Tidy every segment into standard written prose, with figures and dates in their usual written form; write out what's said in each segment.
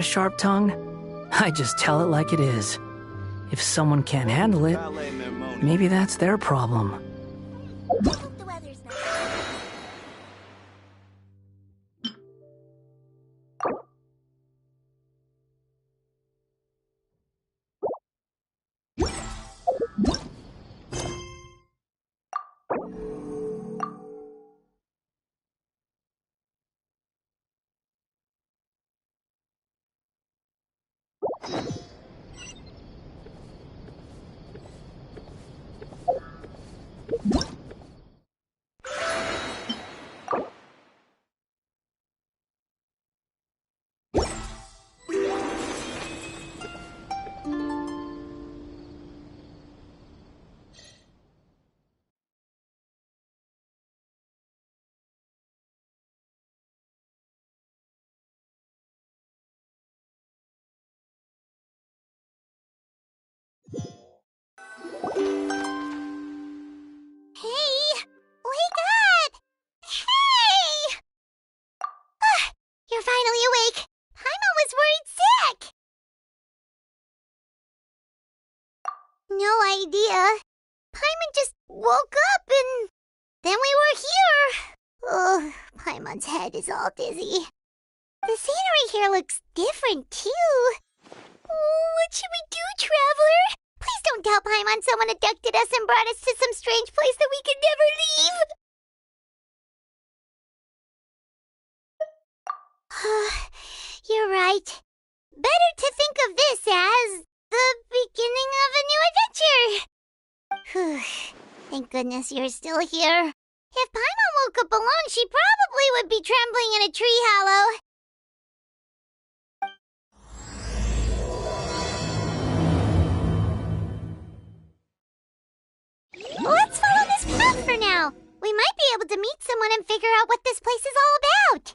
a sharp tongue? I just tell it like it is. If someone can't handle it, maybe that's their problem. The weather's nice. Hey! Wake up! Hey! You're finally awake. Paimon was worried sick. No idea. Paimon just woke up and then we were here. Oh, Paimon's head is all dizzy. The scenery here looks different too. Oh, what should we do, Traveler? Please don't tell Paimon someone abducted us and brought us to some strange place that we could never leave. You're right. Better to think of this as the beginning of a new adventure. Thank goodness you're still here. If Paimon woke up alone, she probably would be trembling in a tree hollow. Let's follow this path for now. We might be able to meet someone and figure out what this place is all about.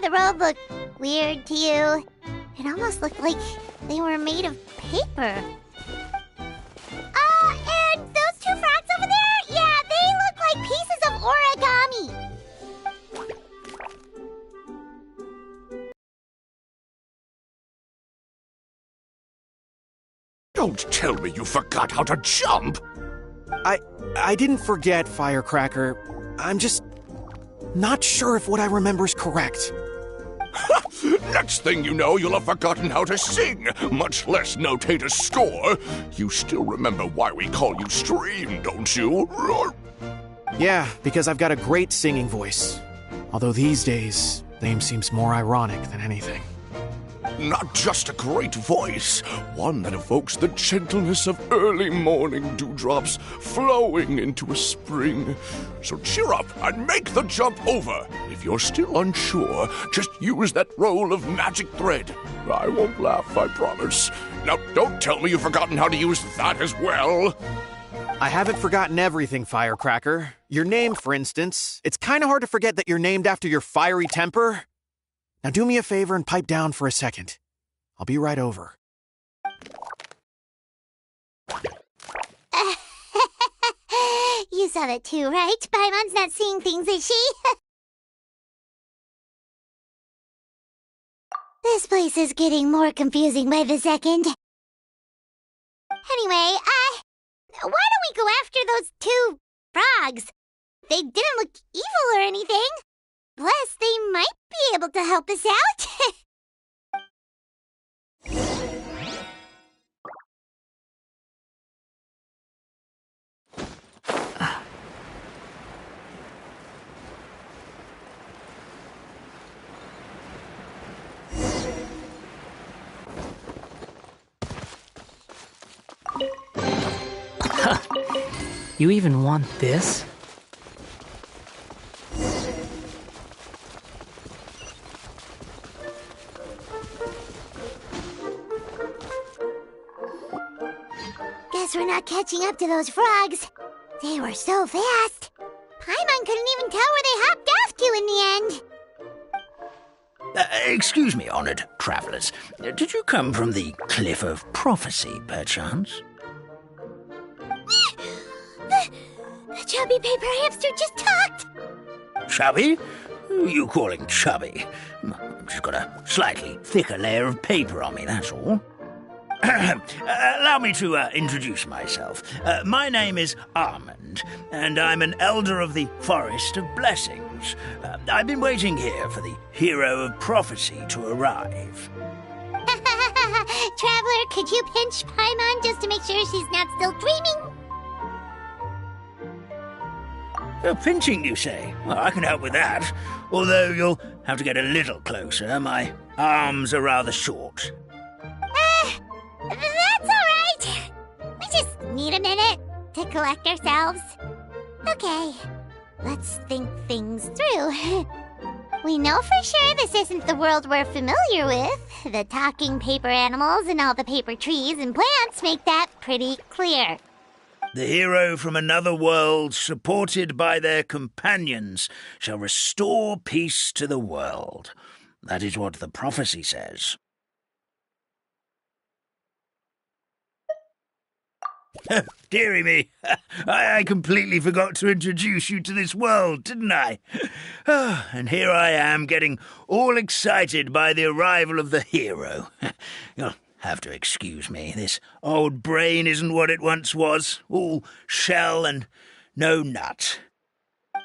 The road looked weird to you. It almost looked like they were made of paper. And those two frogs over there? Yeah, they look like pieces of origami. Don't tell me you forgot how to jump! I didn't forget, Firecracker. I'm just not sure if what I remember is correct. Next thing you know, you'll have forgotten how to sing, much less notate a score. You still remember why we call you Stream, don't you? Yeah, because I've got a great singing voice. Although these days, name seems more ironic than anything. Not just a great voice, one that evokes the gentleness of early morning dewdrops flowing into a spring. So cheer up and make the jump over. If you're still unsure, just use that roll of magic thread. I won't laugh, I promise. Now, don't tell me you've forgotten how to use that as well. I haven't forgotten everything, Firecracker. Your name, for instance. It's kind of hard to forget that you're named after your fiery temper. Now do me a favor and pipe down for a second. I'll be right over. You saw that too, right? Paimon's not seeing things, is she? This place is getting more confusing by the second. Anyway, why don't we go after those two frogs? They didn't look evil or anything. Plus, they might be able to help us out. You even want this? Guess we're not catching up to those frogs. They were so fast. Paimon couldn't even tell where they hopped off to in the end. Excuse me, honored travelers. Did you come from the Cliff of Prophecy, perchance? The chubby paper hamster just talked. Chubby? Who are you calling chubby? I've just got a slightly thicker layer of paper on me, that's all. Allow me to introduce myself. My name is Almond, and I'm an elder of the Forest of Blessings. I've been waiting here for the hero of prophecy to arrive. Traveler, could you pinch Paimon just to make sure she's not still dreaming? Pinching, you say? Well, I can help with that. Although you'll have to get a little closer. My arms are rather short. That's alright. We just need a minute to collect ourselves. Okay, let's think things through. We know for sure this isn't the world we're familiar with. The talking paper animals and all the paper trees and plants make that pretty clear. The hero from another world, supported by their companions, shall restore peace to the world. That is what the prophecy says. Dearie me, I completely forgot to introduce you to this world, didn't I? And here I am, getting all excited by the arrival of the hero. You'll have to excuse me. This old brain isn't what it once was, all shell and no nut.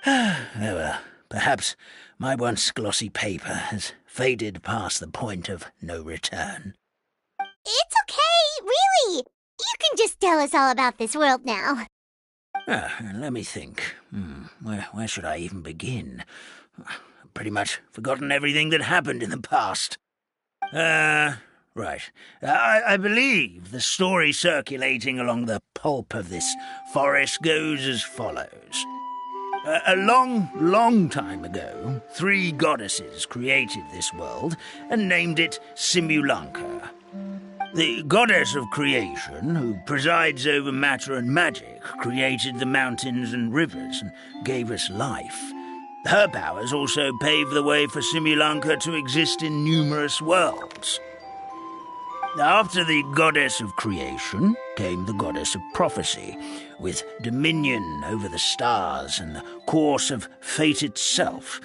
Oh, well, perhaps my once glossy paper has faded past the point of no return. It's okay, really. You can just tell us all about this world now. Let me think. Where should I even begin? I've pretty much forgotten everything that happened in the past. Right. I believe the story circulating along the pulp of this forest goes as follows. A long, long time ago, 3 goddesses created this world and named it Simulanka. The goddess of creation, who presides over matter and magic, created the mountains and rivers and gave us life. Her powers also paved the way for Simulanka to exist in numerous worlds. After the goddess of creation came the goddess of prophecy, with dominion over the stars and the course of fate itself.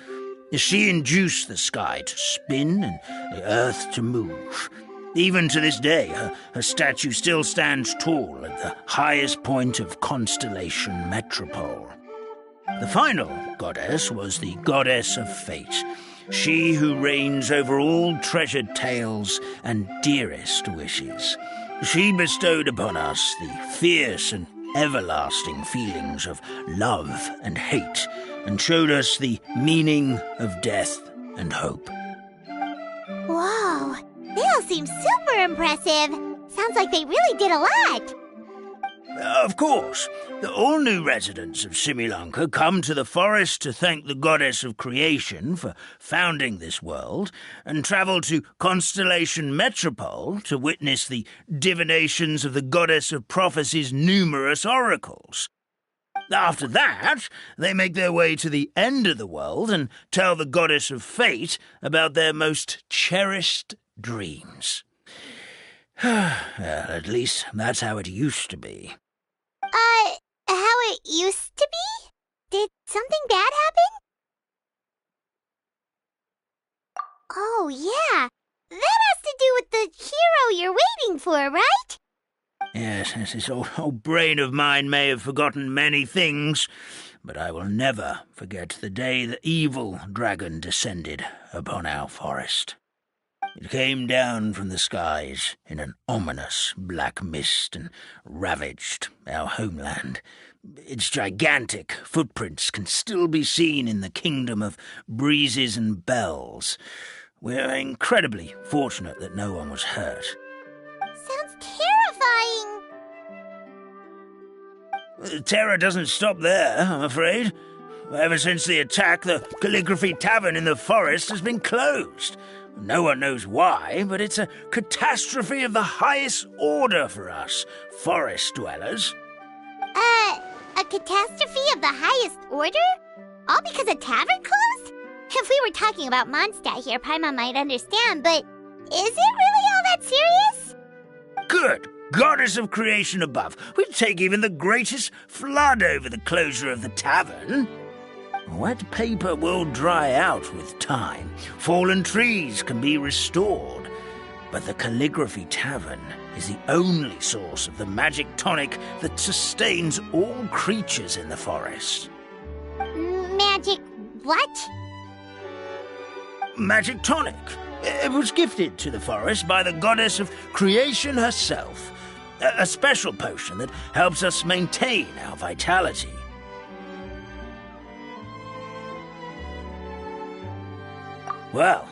She induced the sky to spin and the earth to move. Even to this day, her statue still stands tall at the highest point of Constellation Metropole. The final goddess was the goddess of fate, she who reigns over all treasured tales and dearest wishes. She bestowed upon us the fierce and everlasting feelings of love and hate, and showed us the meaning of death and hope. Whoa, they all seem super impressive. Sounds like they really did a lot. Of course, all new residents of Simulanka come to the forest to thank the goddess of creation for founding this world, and travel to Constellation Metropole to witness the divinations of the goddess of prophecy's numerous oracles. After that, they make their way to the end of the world and tell the goddess of fate about their most cherished dreams. Well, at least that's how it used to be. How it used to be? Did something bad happen? Oh, yeah. That has to do with the hero you're waiting for, right? Yes, this old brain of mine may have forgotten many things, but I will never forget the day the evil dragon descended upon our forest. It came down from the skies in an ominous black mist and ravaged our homeland. Its gigantic footprints can still be seen in the kingdom of breezes and bells. We're incredibly fortunate that no one was hurt. Sounds terrifying. Terror doesn't stop there, I'm afraid. Ever since the attack, the Calligraphy Tavern in the forest has been closed. No one knows why, but it's a catastrophe of the highest order for us, forest dwellers. catastrophe of the highest order? All because a tavern closed? If we were talking about Mondstadt here, Paimon might understand, but is it really all that serious? Good goddess of creation above, we'd take even the greatest flood over the closure of the tavern. Wet paper will dry out with time. Fallen trees can be restored. But the Calligraphy Tavern is the only source of the magic tonic that sustains all creatures in the forest. Magic what? Magic tonic. It was gifted to the forest by the goddess of creation herself. A special potion that helps us maintain our vitality. Well,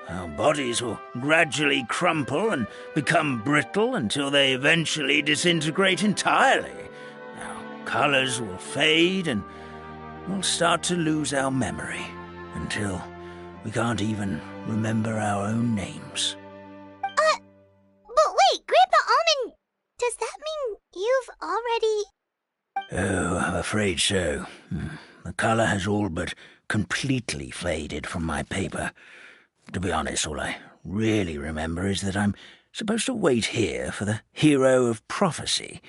our bodies will gradually crumple and become brittle until they eventually disintegrate entirely. Our colors will fade and we'll start to lose our memory until we can't even remember our own names. But wait, Grandpa Almond, does that mean you've already... Oh, I'm afraid so. The color has all but completely faded from my paper. To be honest, all I really remember is that I'm supposed to wait here for the hero of prophecy.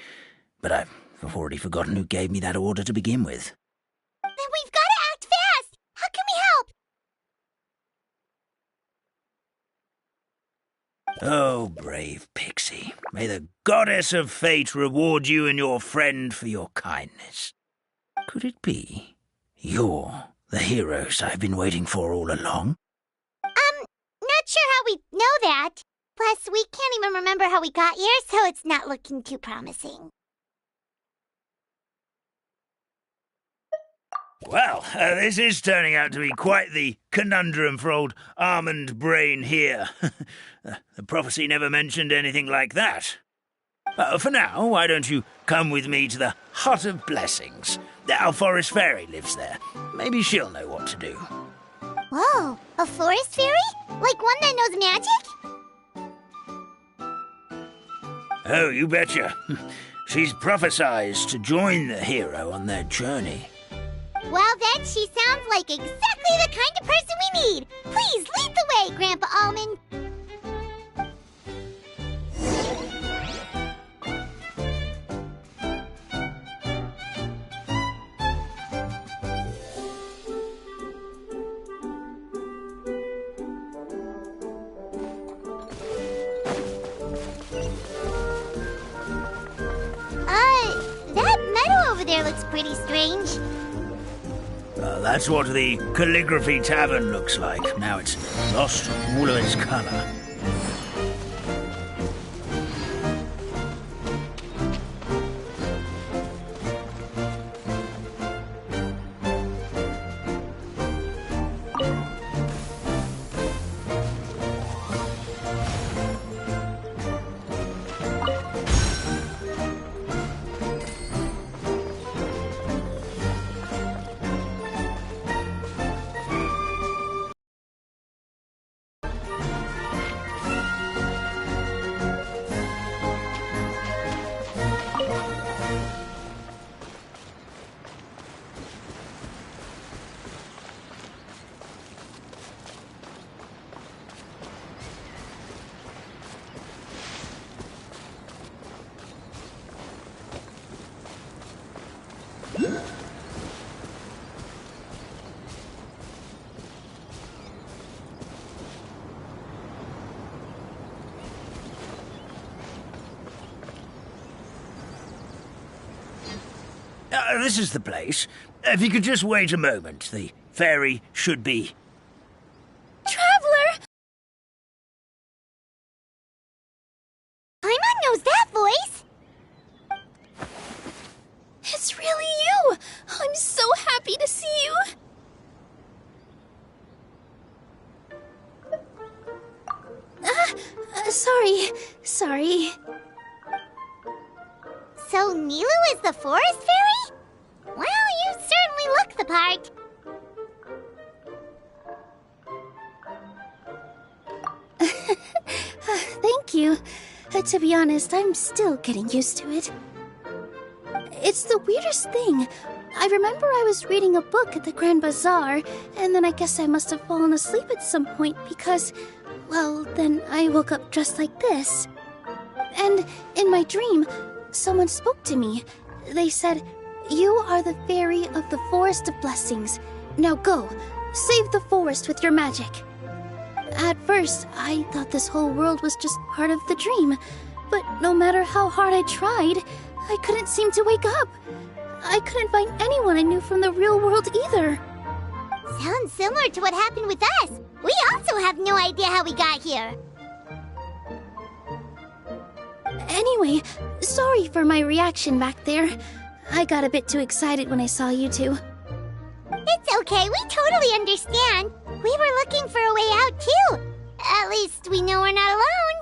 But I've already forgotten who gave me that order to begin with. Then we've got to act fast! How can we help? Oh, brave Pixie, may the goddess of fate reward you and your friend for your kindness. Could it be you're the heroes I've been waiting for all along? Not sure how we know that. Plus, we can't even remember how we got here, so it's not looking too promising. Well, this is turning out to be quite the conundrum for old Almond Brain here. The prophecy never mentioned anything like that. For now, why don't you come with me to the Hut of Blessings? Our forest fairy lives there. Maybe she'll know what to do. Whoa, a forest fairy? Like one that knows magic? Oh, you betcha. She's prophesized to join the hero on their journey. Well, then, she sounds like exactly the kind of person we need. Please, lead the way, Grandpa Almond. That meadow over there looks pretty strange. That's what the Calligraphy Tavern looks like. Now it's lost all of its color. This is the place. If you could just wait a moment, the fairy should be... Traveler! Paimon knows that voice! It's really you! I'm so happy to see you! Sorry. So Nilu is the forest fairy? Well, you certainly look the part. Thank you. To be honest, I'm still getting used to it. It's the weirdest thing. I remember I was reading a book at the Grand Bazaar, and then I guess I must have fallen asleep at some point because, well, then I woke up dressed like this. And in my dream, someone spoke to me. They said, "You are the fairy of the Forest of Blessings. Now go, save the forest with your magic." At first, I thought this whole world was just part of the dream, but no matter how hard I tried, I couldn't seem to wake up. I couldn't find anyone I knew from the real world either. Sounds similar to what happened with us. We also have no idea how we got here. Anyway, sorry for my reaction back there. I got a bit too excited when I saw you two. It's okay, we totally understand. We were looking for a way out too. At least we know we're not alone.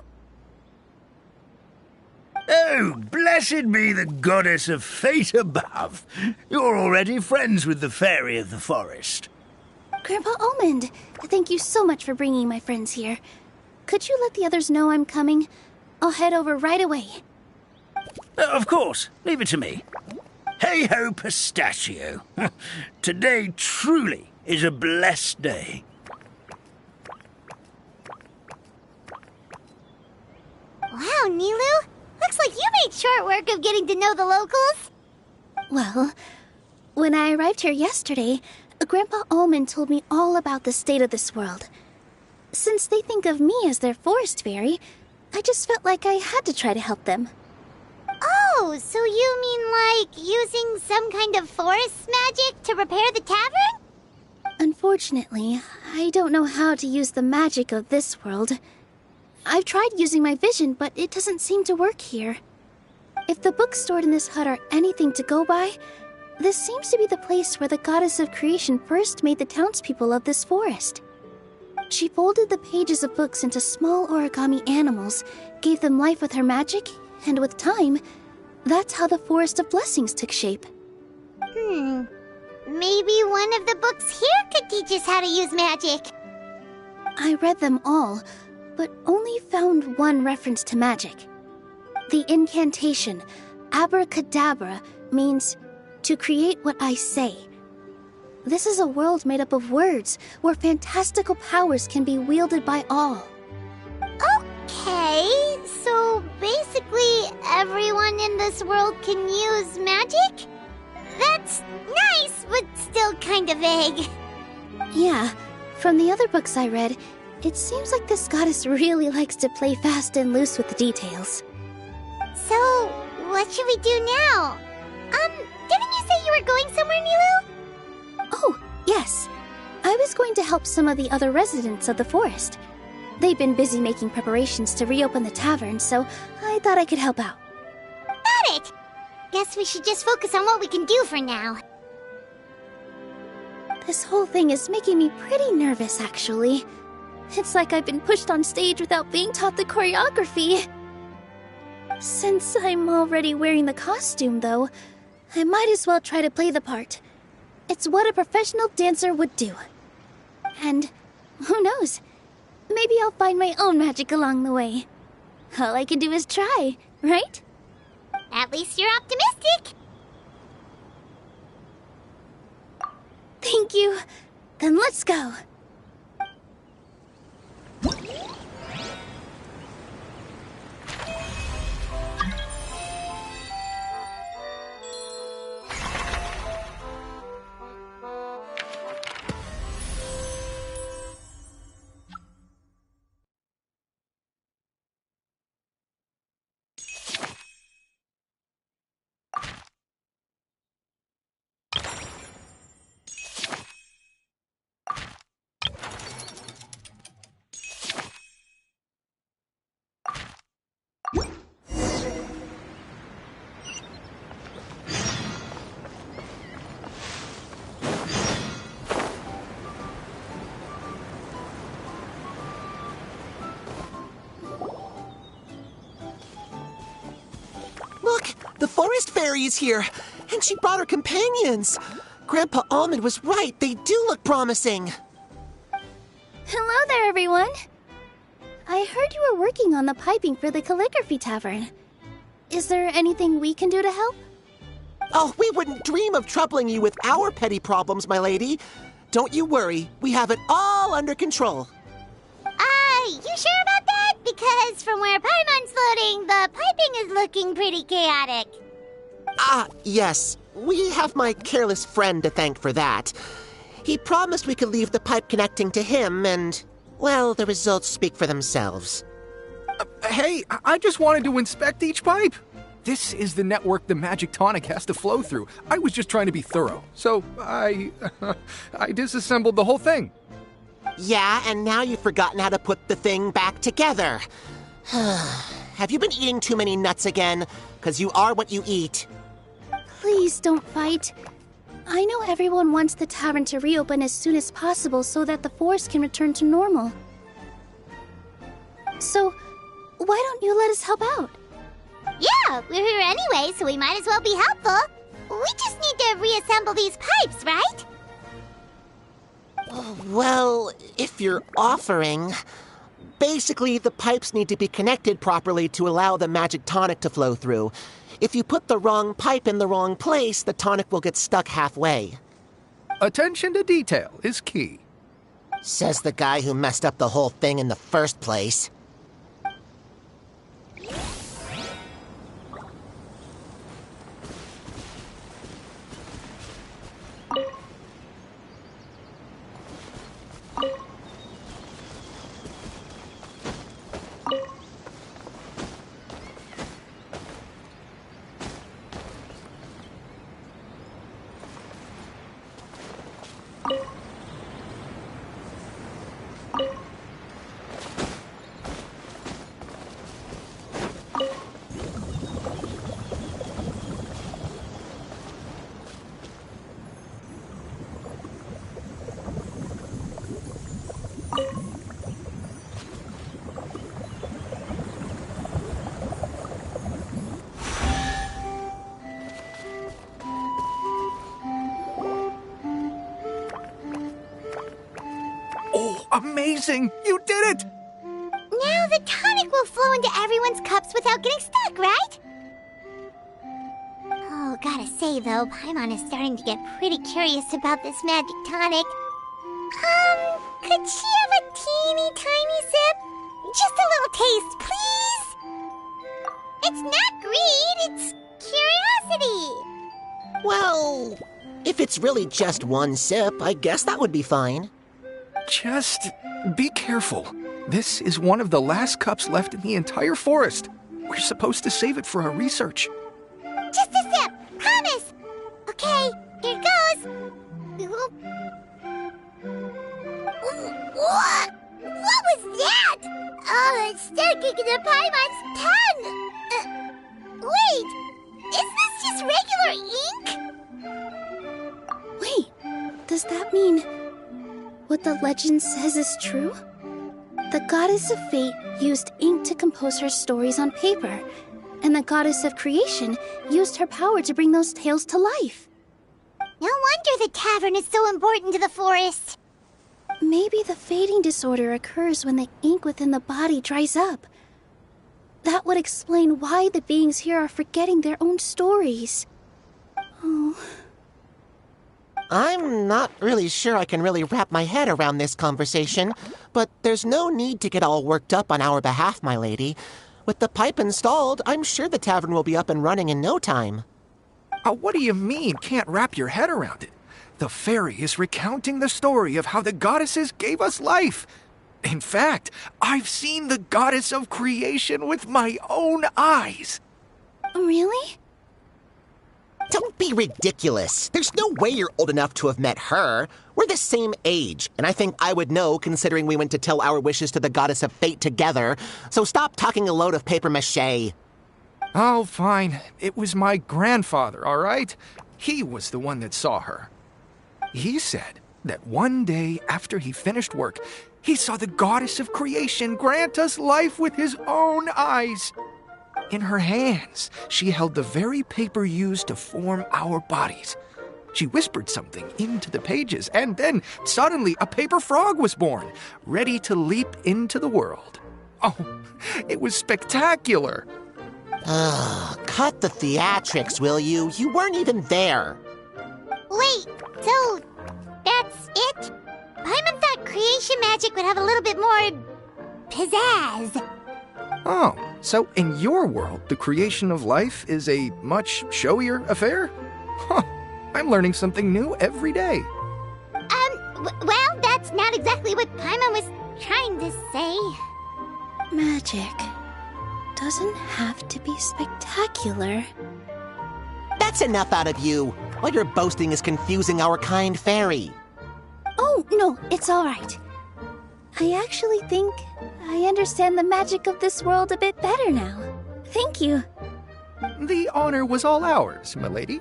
Oh, blessed be the goddess of fate above. You're already friends with the fairy of the forest. Grandpa Almond, thank you so much for bringing my friends here. Could you let the others know I'm coming? I'll head over right away. Of course, leave it to me. Hey-ho, pistachio. Today truly is a blessed day. Wow, Nilu. Looks like you made short work of getting to know the locals. Well, when I arrived here yesterday, Grandpa Almond told me all about the state of this world. Since they think of me as their forest fairy, I just felt like I had to try to help them. Oh, so you mean like using some kind of forest magic to repair the tavern? Unfortunately, I don't know how to use the magic of this world. I've tried using my vision, but it doesn't seem to work here. If the books stored in this hut are anything to go by, this seems to be the place where the goddess of creation first made the townspeople of this forest. She folded the pages of books into small origami animals, gave them life with her magic, and with time, that's how the Forest of Blessings took shape. Maybe one of the books here could teach us how to use magic. I read them all, but only found one reference to magic. The incantation, abracadabra, means to create what I say. This is a world made up of words, where fantastical powers can be wielded by all. Okay, so basically everyone in this world can use magic? That's nice, but still kind of vague. Yeah, from the other books I read, it seems like this goddess really likes to play fast and loose with the details. So, what should we do now? Didn't you say you were going somewhere, Nilu? Oh, yes. I was going to help some of the other residents of the forest. They've been busy making preparations to reopen the tavern, so I thought I could help out. Got it! Guess we should just focus on what we can do for now. This whole thing is making me pretty nervous, actually. It's like I've been pushed on stage without being taught the choreography. Since I'm already wearing the costume, though, I might as well try to play the part. It's what a professional dancer would do. And who knows? Maybe I'll find my own magic along the way. All I can do is try, right? At least you're optimistic. Thank you. Then let's go. Look, the forest fairy is here, and she brought her companions. Grandpa Almond was right, they do look promising. Hello there, everyone. I heard you were working on the piping for the calligraphy tavern. Is there anything we can do to help? Oh, we wouldn't dream of troubling you with our petty problems, my lady. Don't you worry. We have it all under control. You sure about that? Because from where Paimon's floating, the piping is looking pretty chaotic. Yes. We have my careless friend to thank for that. He promised we could leave the pipe connecting to him, and, well, the results speak for themselves. Hey, I just wanted to inspect each pipe. This is the network the magic tonic has to flow through. I was just trying to be thorough, so I disassembled the whole thing. Yeah, and now you've forgotten how to put the thing back together. Have you been eating too many nuts again? 'Cause you are what you eat. Please don't fight. I know everyone wants the tavern to reopen as soon as possible so that the forest can return to normal. So, why don't you let us help out? Yeah, we're here anyway, so we might as well be helpful. We just need to reassemble these pipes, right? Well, if you're offering... Basically, the pipes need to be connected properly to allow the magic tonic to flow through. If you put the wrong pipe in the wrong place, the tonic will get stuck halfway. Attention to detail is key. Says the guy who messed up the whole thing in the first place. Amazing! You did it! Now the tonic will flow into everyone's cups without getting stuck, right? Oh, gotta say though, Paimon is starting to get pretty curious about this magic tonic. Could she have a teeny tiny sip? Just a little taste, please? It's not greed, it's curiosity. Well, if it's really just one sip, I guess that would be fine. Just be careful. This is one of the last cups left in the entire forest. We're supposed to save it for our research. Just a sip, promise. Okay, here goes. What was that? Oh, it's sticking to Paimon's pen. Wait, is this just regular ink? Wait, does that mean what the legend says is true? The goddess of fate used ink to compose her stories on paper, and the goddess of creation used her power to bring those tales to life. No wonder the tavern is so important to the forest. Maybe the fading disorder occurs when the ink within the body dries up. That would explain why the beings here are forgetting their own stories. Oh. I'm not really sure I can really wrap my head around this conversation, but there's no need to get all worked up on our behalf, my lady. With the pipe installed, I'm sure the tavern will be up and running in no time. What do you mean, can't wrap your head around it? The fairy is recounting the story of how the goddesses gave us life. In fact, I've seen the goddess of creation with my own eyes. Really? Don't be ridiculous. There's no way you're old enough to have met her. We're the same age, and I think I would know considering we went to tell our wishes to the goddess of fate together. So stop talking a load of papier-mâché. Oh, fine. It was my grandfather, all right? He was the one that saw her. He said that one day after he finished work, he saw the goddess of creation grant us life with his own eyes. In her hands, she held the very paper used to form our bodies. She whispered something into the pages, and then suddenly a paper frog was born, ready to leap into the world. Oh, it was spectacular. Ugh, cut the theatrics, will you? You weren't even there. Wait, so that's it? Paimon thought creation magic would have a little bit more pizzazz. Oh, so in your world, the creation of life is a much showier affair? Huh, I'm learning something new every day. Well, that's not exactly what Paimon was trying to say. Magic doesn't have to be spectacular. That's enough out of you. All your boasting is confusing our kind fairy. Oh, no, it's all right. I actually think I understand the magic of this world a bit better now. Thank you. The honor was all ours, milady.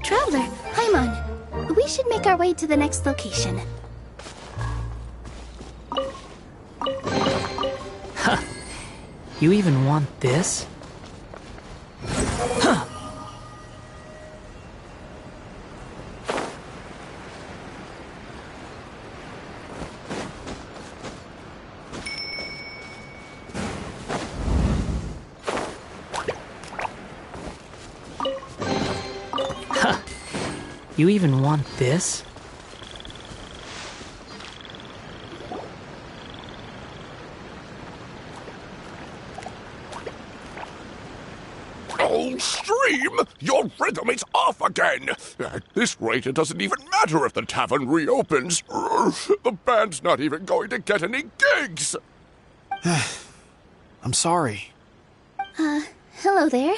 Traveler, Paimon, we should make our way to the next location. Huh. You even want this? Huh. Huh. You even want this? Oh, Stream! Your rhythm is off again! At this rate, it doesn't even matter if the tavern reopens. The band's not even going to get any gigs! I'm sorry. Hello there.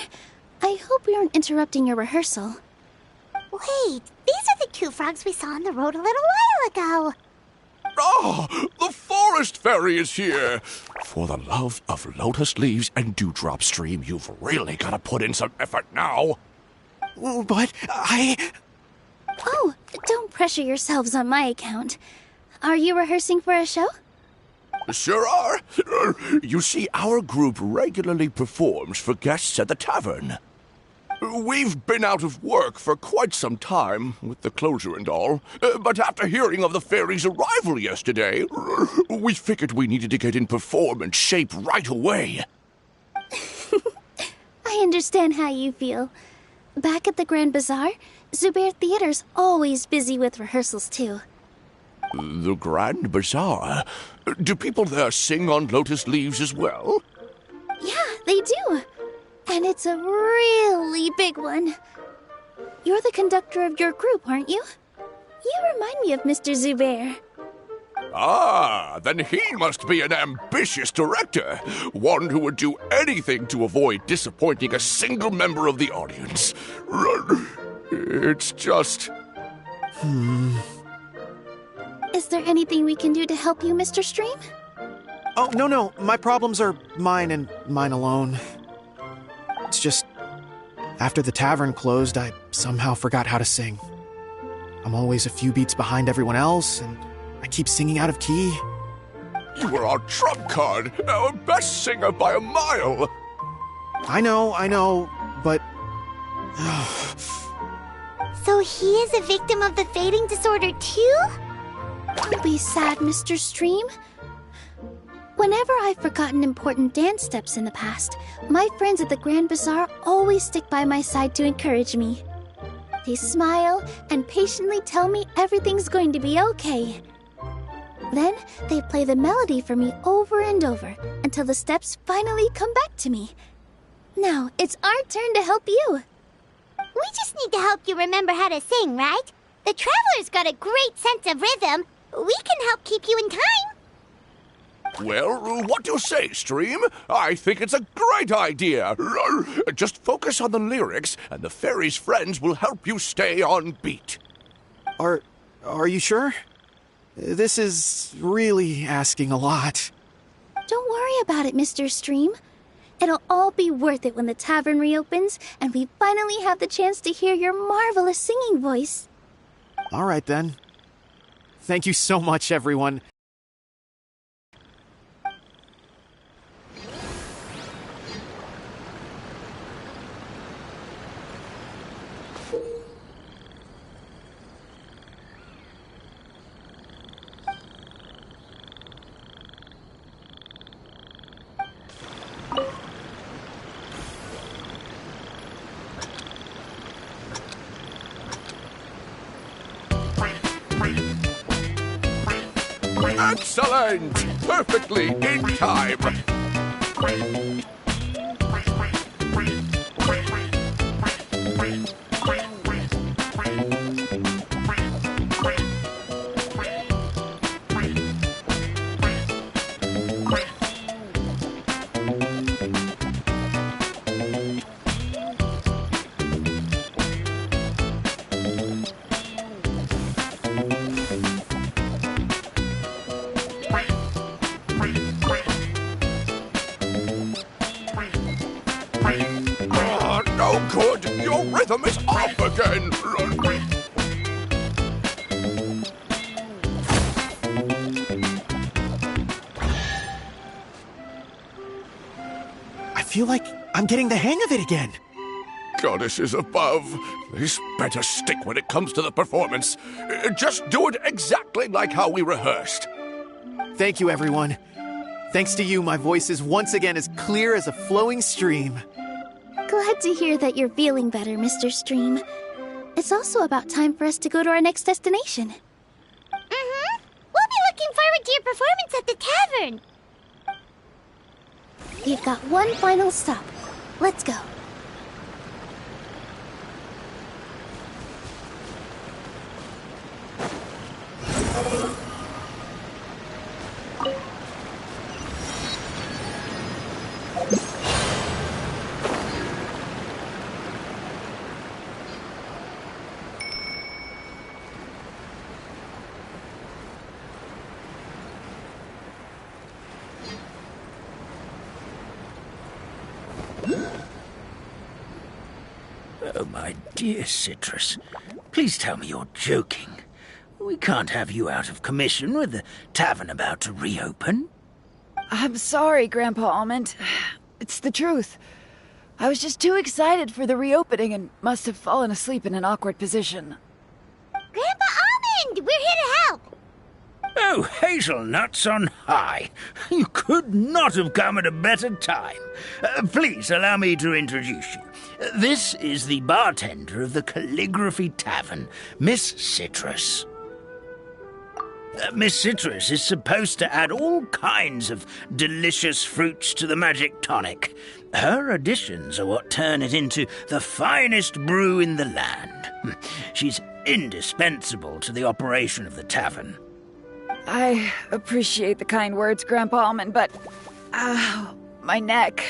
I hope we aren't interrupting your rehearsal. Wait, these are the two frogs we saw on the road a little while ago. Ah, the forest fairy is here! For the love of lotus leaves and dewdrop, Stream, you've really got to put in some effort now. But Oh, don't pressure yourselves on my account. Are you rehearsing for a show? Sure are. You see, our group regularly performs for guests at the tavern. We've been out of work for quite some time, with the closure and all, but after hearing of the fairy's arrival yesterday, we figured we needed to get in performance shape right away. I understand how you feel. Back at the Grand Bazaar, Zubair Theater's always busy with rehearsals too. The Grand Bazaar? Do people there sing on lotus leaves as well? Yeah, they do. And it's a really big one. You're the conductor of your group, aren't you? You remind me of Mr. Zubair. Ah, then he must be an ambitious director. One who would do anything to avoid disappointing a single member of the audience. It's just... Is there anything we can do to help you, Mr. Stream? Oh, no. My problems are mine and mine alone. It's just, after the tavern closed, I somehow forgot how to sing. I'm always a few beats behind everyone else, and I keep singing out of key. You were our trump card, our best singer by a mile. I know, but... So he is a victim of the fading disorder too? Don't be sad, Mr. Stream. Whenever I've forgotten important dance steps in the past, my friends at the Grand Bazaar always stick by my side to encourage me. They smile and patiently tell me everything's going to be okay. Then they play the melody for me over and over until the steps finally come back to me. Now it's our turn to help you. We just need to help you remember how to sing, right? The Traveler's got a great sense of rhythm. We can help keep you in time. Well, what do you say, Stream? I think it's a great idea. Just focus on the lyrics, and the fairy's friends will help you stay on beat. Are you sure? This is really asking a lot. Don't worry about it, Mr. Stream. It'll all be worth it when the tavern reopens and we finally have the chance to hear your marvelous singing voice. All right, then. Thank you so much, everyone. Excellent! Perfectly in time. No good! Your rhythm is off again! I feel like I'm getting the hang of it again. Goddesses above, this better stick when it comes to the performance. Just do it exactly like how we rehearsed. Thank you, everyone. Thanks to you, my voice is once again as clear as a flowing stream. Glad to hear that you're feeling better, Mr. Stream. It's also about time for us to go to our next destination. Mm-hmm. We'll be looking forward to your performance at the tavern. We've got one final stop. Let's go. Oh, my dear Citrus, please tell me you're joking. We can't have you out of commission with the tavern about to reopen. I'm sorry, Grandpa Almond. It's the truth. I was just too excited for the reopening and must have fallen asleep in an awkward position. Grandpa Almond, we're here to help. Oh, hazelnuts on high. You could not have come at a better time. Please allow me to introduce you. This is the bartender of the Calligraphy Tavern, Miss Citrus. Miss Citrus is supposed to add all kinds of delicious fruits to the magic tonic. Her additions are what turn it into the finest brew in the land. She's indispensable to the operation of the tavern. I appreciate the kind words, Grandpa Almond, but... my neck.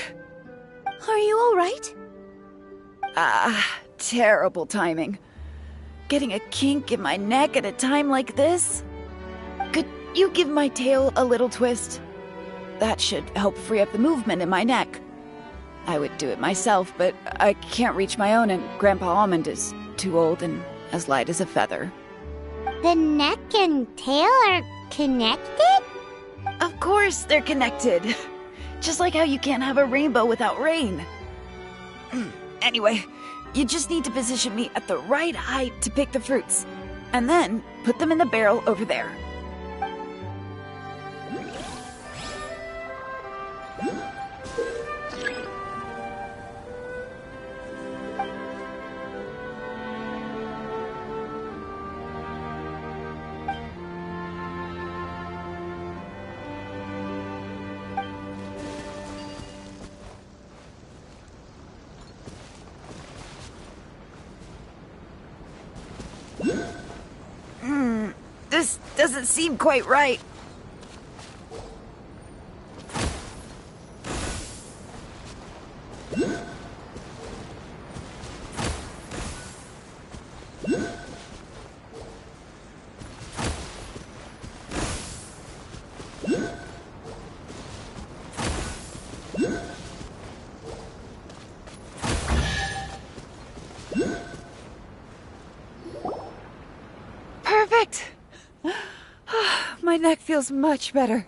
Are you all right? Terrible timing. Getting a kink in my neck at a time like this? Could you give my tail a little twist? That should help free up the movement in my neck. I would do it myself, but I can't reach my own, and Grandpa Almond is too old and as light as a feather. The neck and tail are connected? Of course they're connected. Just like how you can't have a rainbow without rain. Anyway, you just need to position me at the right height to pick the fruits, and then put them in the barrel over there. This doesn't seem quite right. Perfect! My neck feels much better.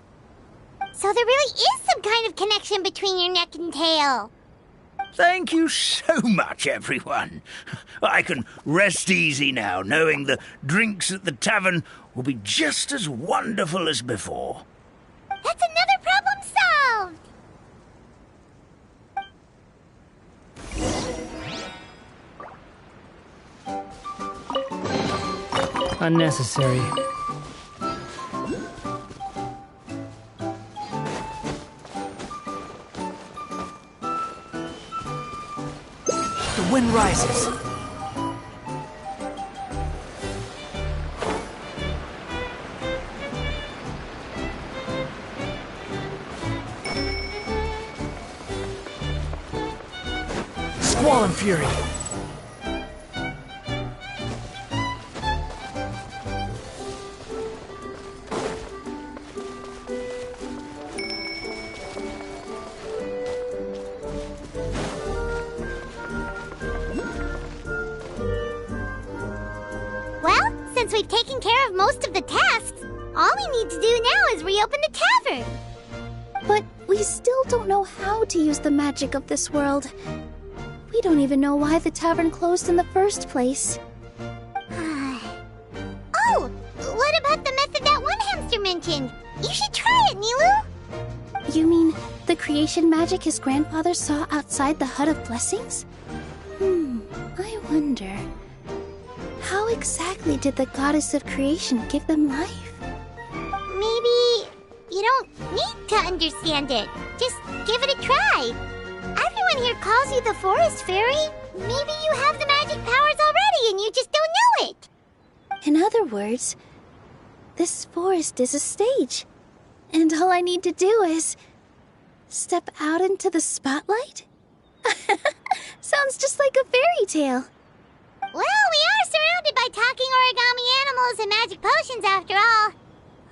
So there really is some kind of connection between your neck and tail. Thank you so much, everyone. I can rest easy now, knowing the drinks at the tavern will be just as wonderful as before. That's another problem solved! Unnecessary. wind rises. Squall and fury. Well, since we've taken care of most of the tasks, all we need to do now is reopen the tavern. But we still don't know how to use the magic of this world. We don't even know why the tavern closed in the first place. Oh, what about the method that one hamster mentioned? You should try it, Nilu. You mean the creation magic his grandfather saw outside the Hut of Blessings? I wonder. How exactly did the goddess of creation give them life? Maybe you don't need to understand it. Just give it a try. Everyone here calls you the Forest Fairy. Maybe you have the magic powers already and you just don't know it. In other words, this forest is a stage. And all I need to do is step out into the spotlight? Sounds just like a fairy tale. Well, we are surrounded by talking origami animals and magic potions after all.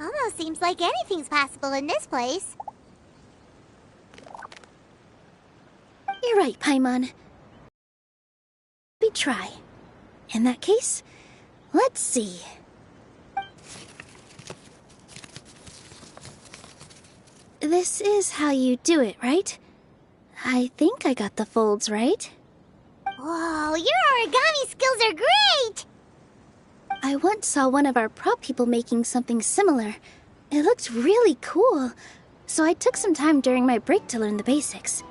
Almost seems like anything's possible in this place. You're right, Paimon. We try. In that case, let's see. This is how you do it, right? I think I got the folds right. Whoa, your origami skills are great! I once saw one of our prop people making something similar. It looked really cool, so I took some time during my break to learn the basics.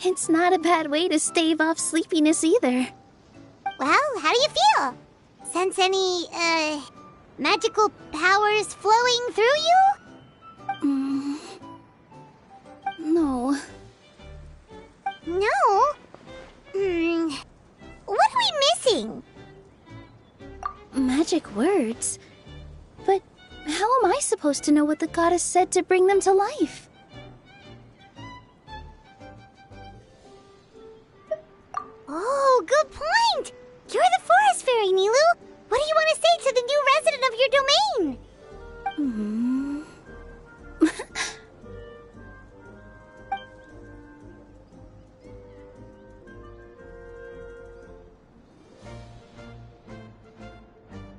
It's not a bad way to stave off sleepiness either. Well, how do you feel? Sense any, magical powers flowing through you? No. No? What are we missing? Magic words? But how am I supposed to know what the goddess said to bring them to life? Oh, good point! You're the Forest Fairy, Nilu! What do you want to say to the new resident of your domain?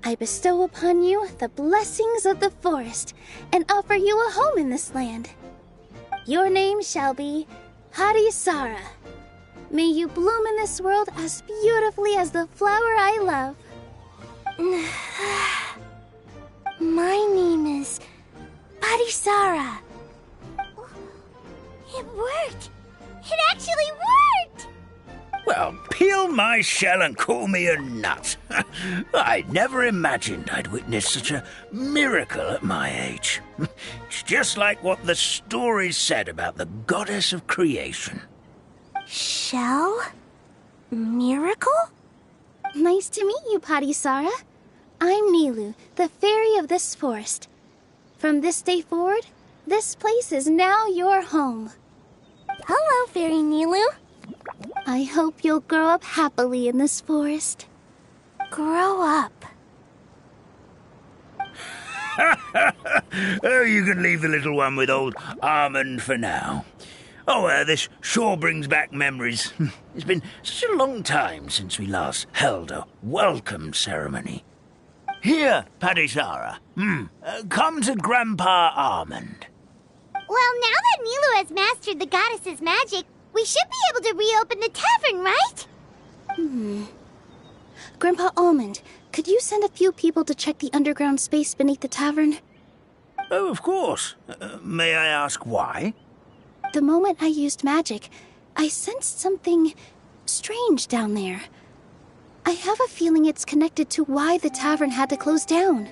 I bestow upon you the blessings of the forest and offer you a home in this land. Your name shall be Harisara. May you bloom in this world as beautifully as the flower I love. My name is Harisara. It worked! It actually worked! Well, peel my shell and call me a nut. I never imagined I'd witness such a miracle at my age. It's just like what the stories said about the goddess of creation. Shell? Miracle? Nice to meet you, Parisara. I'm Nilu, the fairy of this forest. From this day forward, this place is now your home. Hello, Fairy Nilu. I hope you'll grow up happily in this forest. Grow up. Oh, you can leave the little one with old Almond for now. Oh, this sure brings back memories. It's been such a long time since we last held a welcome ceremony. Here, Padisara. Come to Grandpa Almond. Well, now that Nilu has mastered the goddess's magic, we should be able to reopen the tavern, right? Grandpa Almond, could you send a few people to check the underground space beneath the tavern? Oh, of course. May I ask why? The moment I used magic, I sensed something strange down there. I have a feeling it's connected to why the tavern had to close down.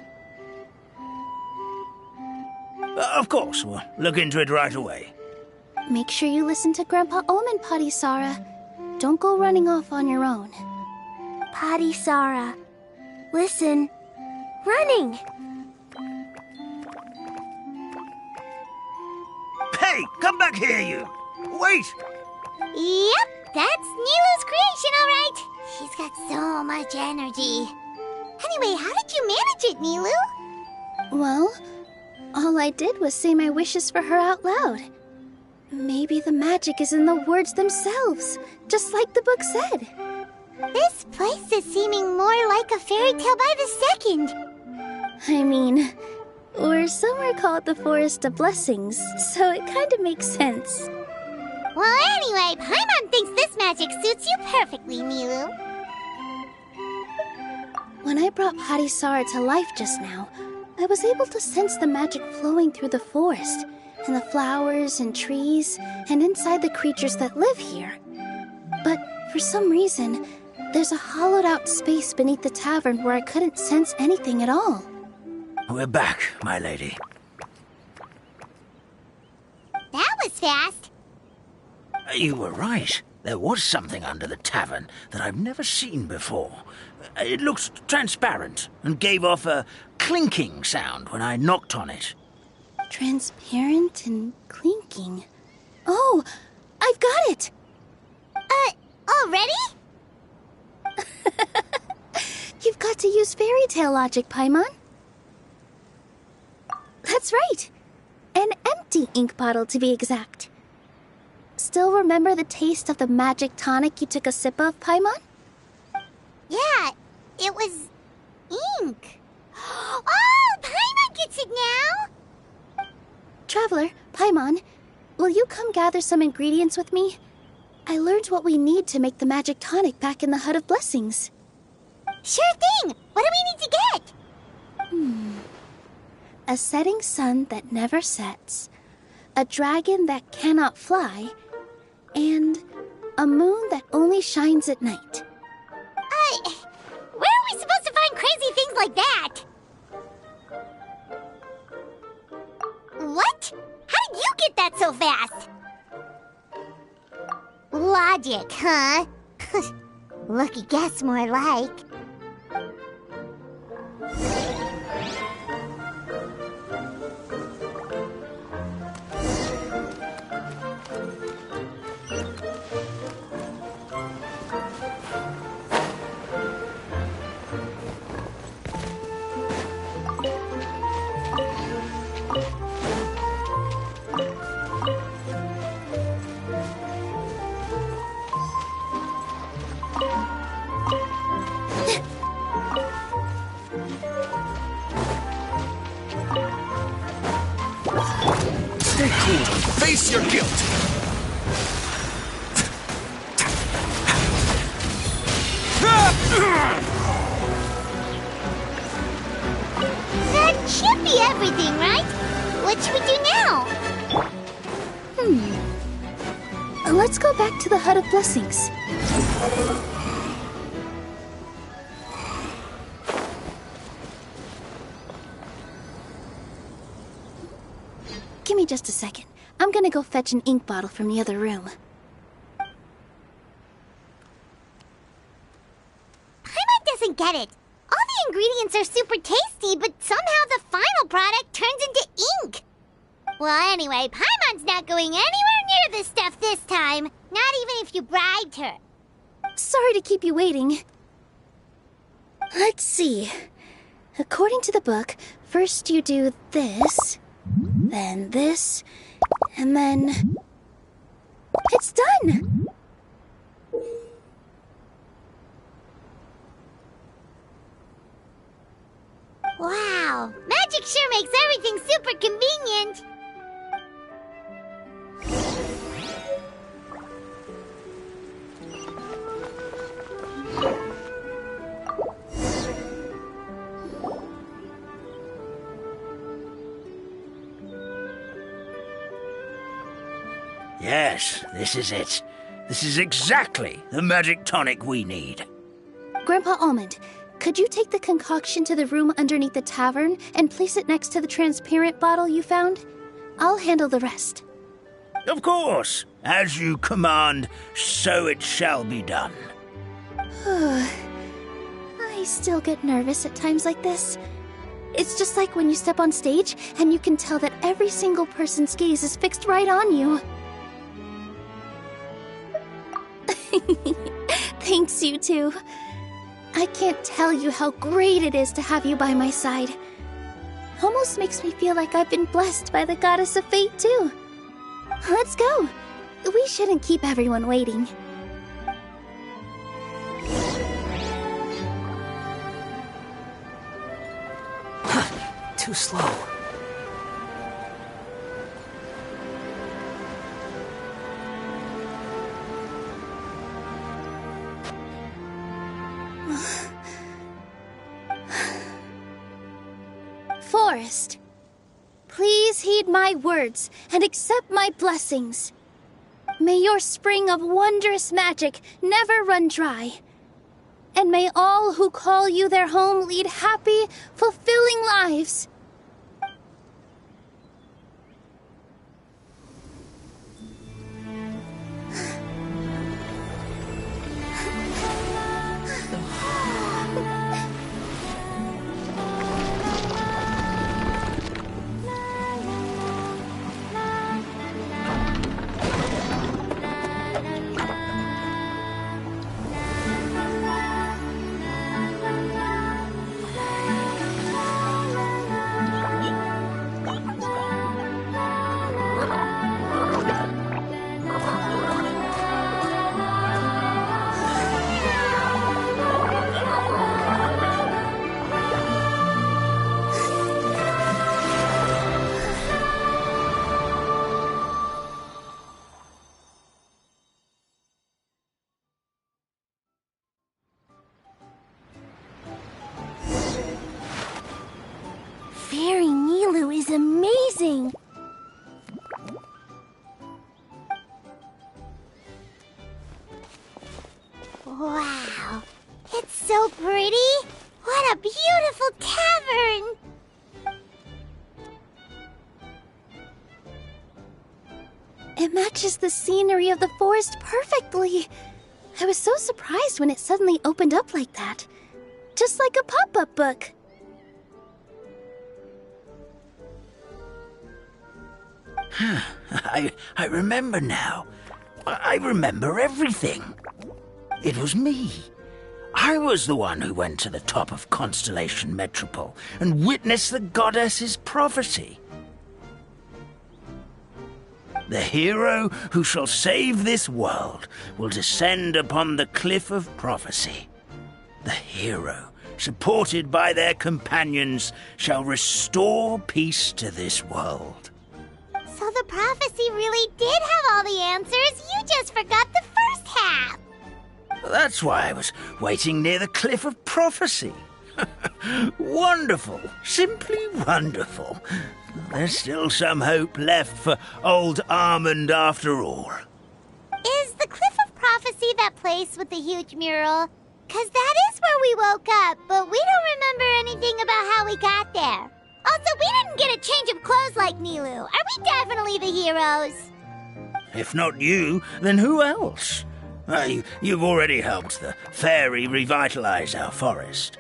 Of course, we'll look into it right away. Make sure you listen to Grandpa Almond, Patisara. don't go running off on your own. Potty Sara. Listen. Running! Hey, come back here, you! Wait! Yep, that's Nilu's creation, all right. She's got so much energy. Anyway, how did you manage it, Nilu? Well, all I did was say my wishes for her out loud. Maybe the magic is in the words themselves, just like the book said. This place is seeming more like a fairy tale by the second. I mean, we're somewhere called the Forest of Blessings, so it kind of makes sense. Well, anyway, Paimon thinks this magic suits you perfectly, Nilu. When I brought Potty Sara to life just now, I was able to sense the magic flowing through the forest, and the flowers and trees, and inside the creatures that live here. But for some reason, there's a hollowed-out space beneath the tavern where I couldn't sense anything at all. We're back, my lady. That was fast. You were right. There was something under the tavern that I've never seen before. It looked transparent and gave off a clinking sound when I knocked on it. Transparent and clinking. Oh, I've got it! Already? You've got to use fairy tale logic, Paimon. That's right. An empty ink bottle, to be exact. Still remember the taste of the magic tonic you took a sip of, Paimon? Yeah, it was ink. Oh, Paimon gets it now! Traveler, Paimon, will you come gather some ingredients with me? I learned what we need to make the magic tonic back in the Hut of Blessings. Sure thing! What do we need to get? A setting sun that never sets, a dragon that cannot fly, and a moon that only shines at night. Where are we supposed to find crazy things like that? What? How did you get that so fast? Logic, huh? Lucky guess, more like. Stay cool. Face your guilt. That should be everything, right? What should we do now? Let's go back to the Hut of Blessings. Give me just a second. I'm gonna go fetch an ink bottle from the other room. Paimon doesn't get it. All the ingredients are super tasty, but somehow the final product turns into ink. Well, anyway, Paimon's not going anywhere near this stuff this time. Not even if you bribed her. Sorry to keep you waiting. Let's see. According to the book, first you do this, then this, and then... It's done! Wow, magic sure makes everything super convenient. Yes, this is it. This is exactly the magic tonic we need. Grandpa Almond, could you take the concoction to the room underneath the tavern and place it next to the transparent bottle you found? I'll handle the rest. Of course. As you command, so it shall be done. I still get nervous at times like this. It's just like when you step on stage and you can tell that every single person's gaze is fixed right on you. Thanks, you two. I can't tell you how great it is to have you by my side. Almost makes me feel like I've been blessed by the goddess of fate, too. Let's go. We shouldn't keep everyone waiting. Too slow. Forest, please heed my words and accept my blessings. May your spring of wondrous magic never run dry. And may all who call you their home lead happy, fulfilling lives. Fairy Nilu is amazing! Wow, it's so pretty! What a beautiful cavern! It matches the scenery of the forest perfectly. I was so surprised when it suddenly opened up like that. Just like a pop-up book. I remember now. I remember everything. It was me. I was the one who went to the top of Constellation Metropole and witnessed the goddess's prophecy. The hero who shall save this world will descend upon the cliff of prophecy. The hero, supported by their companions, shall restore peace to this world. So the prophecy really did have all the answers. You just forgot the first half. That's why I was waiting near the cliff of prophecy. Wonderful. Simply wonderful. There's still some hope left for old Armand after all. Is the Cliff of Prophecy that place with the huge mural? 'Cause that is where we woke up, but we don't remember anything about how we got there. Also, we didn't get a change of clothes like Nilu. Are we definitely the heroes? If not you, then who else? You've already helped the fairy revitalize our forest.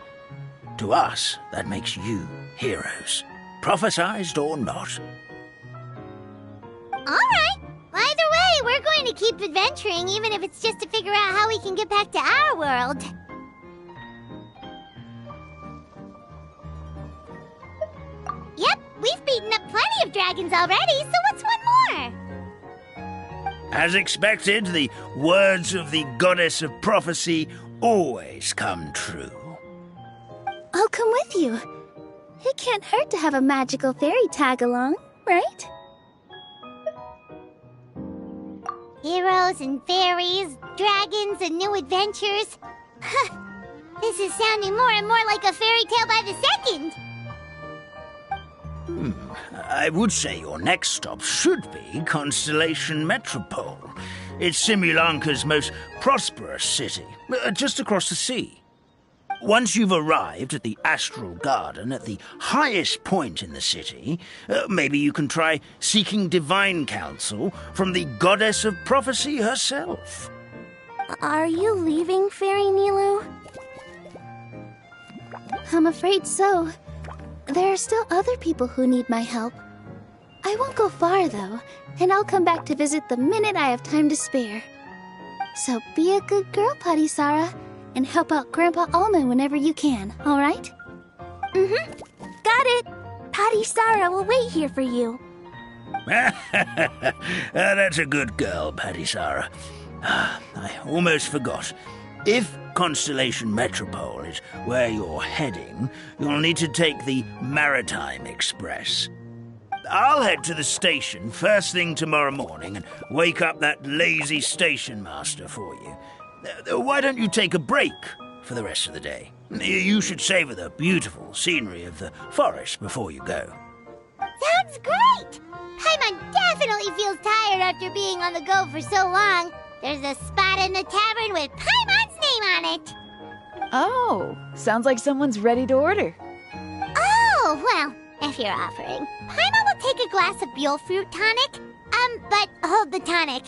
To us, that makes you heroes, prophesized or not. All right. Either way, we're going to keep adventuring, even if it's just to figure out how we can get back to our world. Yep, we've beaten up plenty of dragons already, so what's one more? As expected, the words of the goddess of prophecy always come true. I'll come with you. It can't hurt to have a magical fairy tag along, right? Heroes and fairies, dragons and new adventures. This is sounding more and more like a fairy tale by the second. I would say your next stop should be Constellation Metropole. It's Simulanka's most prosperous city, just across the sea. Once you've arrived at the Astral Garden at the highest point in the city, maybe you can try seeking divine counsel from the Goddess of Prophecy herself. Are you leaving, Fairy Nilu? I'm afraid so. There are still other people who need my help. I won't go far, though, and I'll come back to visit the minute I have time to spare. So be a good girl, Patisara, and help out Grandpa Almond whenever you can, all right? Mm-hmm. Got it. Patisara will wait here for you. That's a good girl, Patisara. I almost forgot. If Constellation Metropole is where you're heading, you'll need to take the Maritime Express. I'll head to the station first thing tomorrow morning and wake up that lazy station master for you. Why don't you take a break for the rest of the day? You should savor the beautiful scenery of the forest before you go. Sounds great! Paimon definitely feels tired after being on the go for so long. There's a spot in the tavern with Paimon's name on it. Oh, sounds like someone's ready to order. Oh, well, if you're offering, Paimon will take a glass of Buell fruit tonic. But hold the tonic.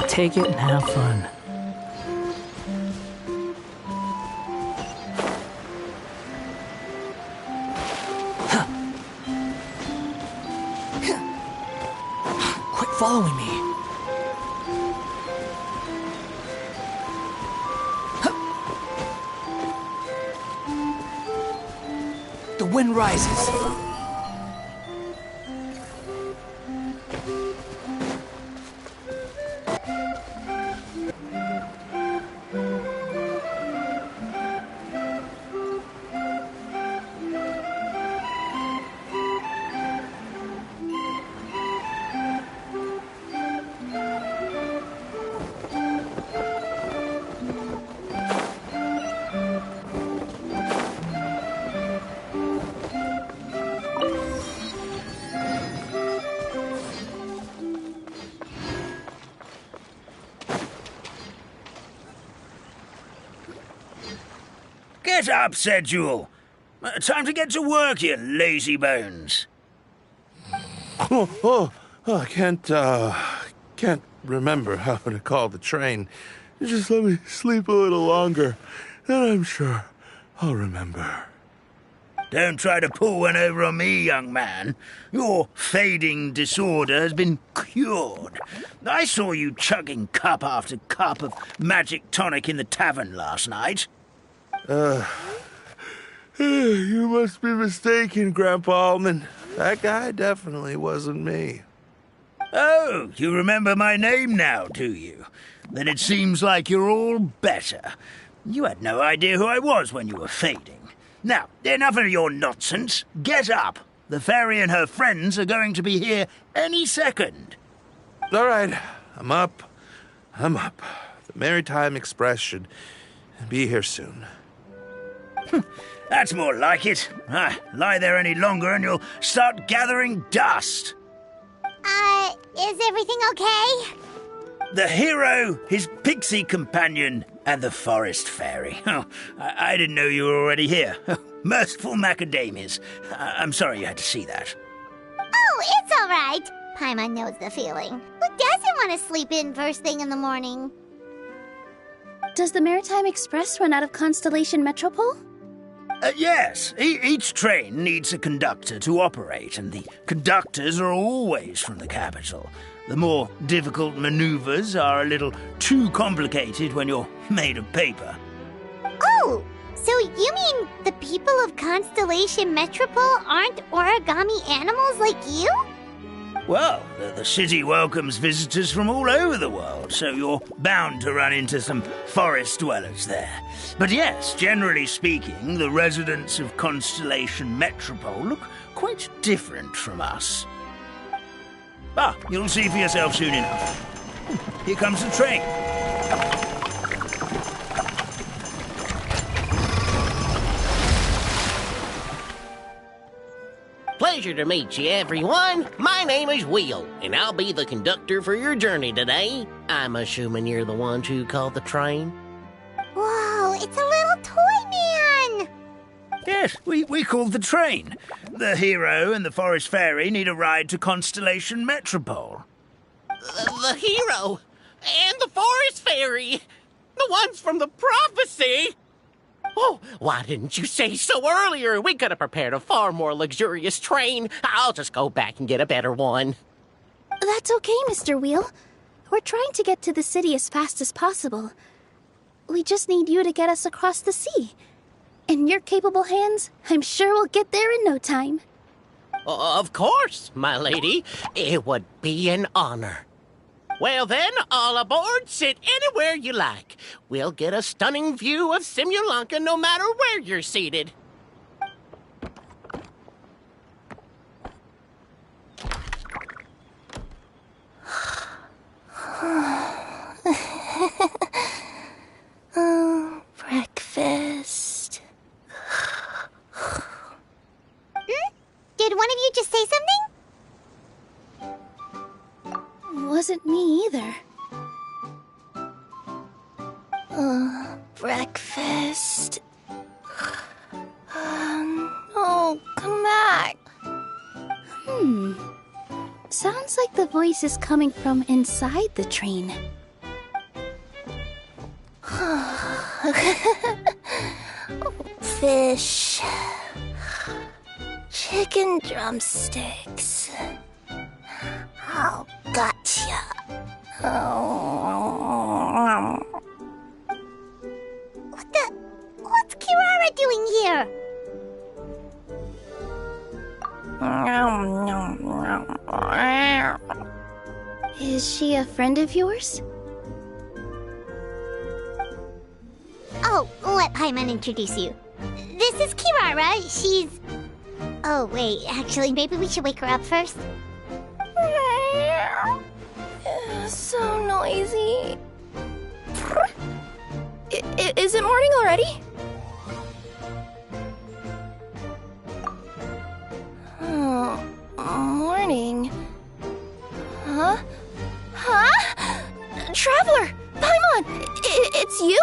Take it and have fun. Quit following me. The wind rises. Get up, said Jewel. Time to get to work, you lazy bones. I can't remember how to call the train. Just let me sleep a little longer, and I'm sure I'll remember. Don't try to pull one over on me, young man. Your fading disorder has been cured. I saw you chugging cup after cup of magic tonic in the tavern last night. You must be mistaken, Grandpa Almond. That guy definitely wasn't me. Oh, you remember my name now, do you? Then it seems like you're all better. You had no idea who I was when you were fading. Now, enough of your nonsense. Get up. The fairy and her friends are going to be here any second. All right, I'm up. The Maritime Express should be here soon. That's more like it. Lie there any longer and you'll start gathering dust. Is everything okay? The hero, his pixie companion, and the forest fairy. Oh, I didn't know you were already here. Merciful macadamias. I'm sorry you had to see that. Oh, it's all right. Paimon knows the feeling. Who doesn't want to sleep in first thing in the morning? Does the Maritime Express run out of Constellation Metropole? Yes. Each train needs a conductor to operate, and the conductors are always from the capital. The more difficult maneuvers are a little too complicated when you're made of paper. Oh, so you mean the people of Constellation Metropole aren't origami animals like you? Well, the city welcomes visitors from all over the world, so you're bound to run into some forest dwellers there. But yes, generally speaking, the residents of Constellation Metropole look quite different from us. You'll see for yourself soon enough. Here comes the train. Pleasure to meet you, everyone. My name is Will, and I'll be the conductor for your journey today. I'm assuming you're the ones who called the train. Whoa, it's a little toy man! Yes, we called the train. The hero and the forest fairy need a ride to Constellation Metropole. The hero and the forest fairy, the ones from the prophecy. Oh, why didn't you say so earlier? We could have prepared a far more luxurious train. I'll just go back and get a better one. That's okay, Mr. Wheel. We're trying to get to the city as fast as possible. We just need you to get us across the sea. In your capable hands, I'm sure we'll get there in no time. Of course, my lady. It would be an honor. Well then, all aboard, sit anywhere you like. We'll get a stunning view of Simulanka no matter where you're seated. Breakfast. Did one of you just say something? Wasn't me either. Breakfast. Oh, come back. Sounds like the voice is coming from inside the train. Fish. Chicken drumsticks. Oh, gotcha. What's Kirara doing here? Is she a friend of yours? Oh, let Paimon introduce you. This is Kirara. She's... Oh, wait. Actually, maybe we should wake her up first. So noisy. Is it morning already? Oh, morning. Huh? Traveler! Paimon! It's you?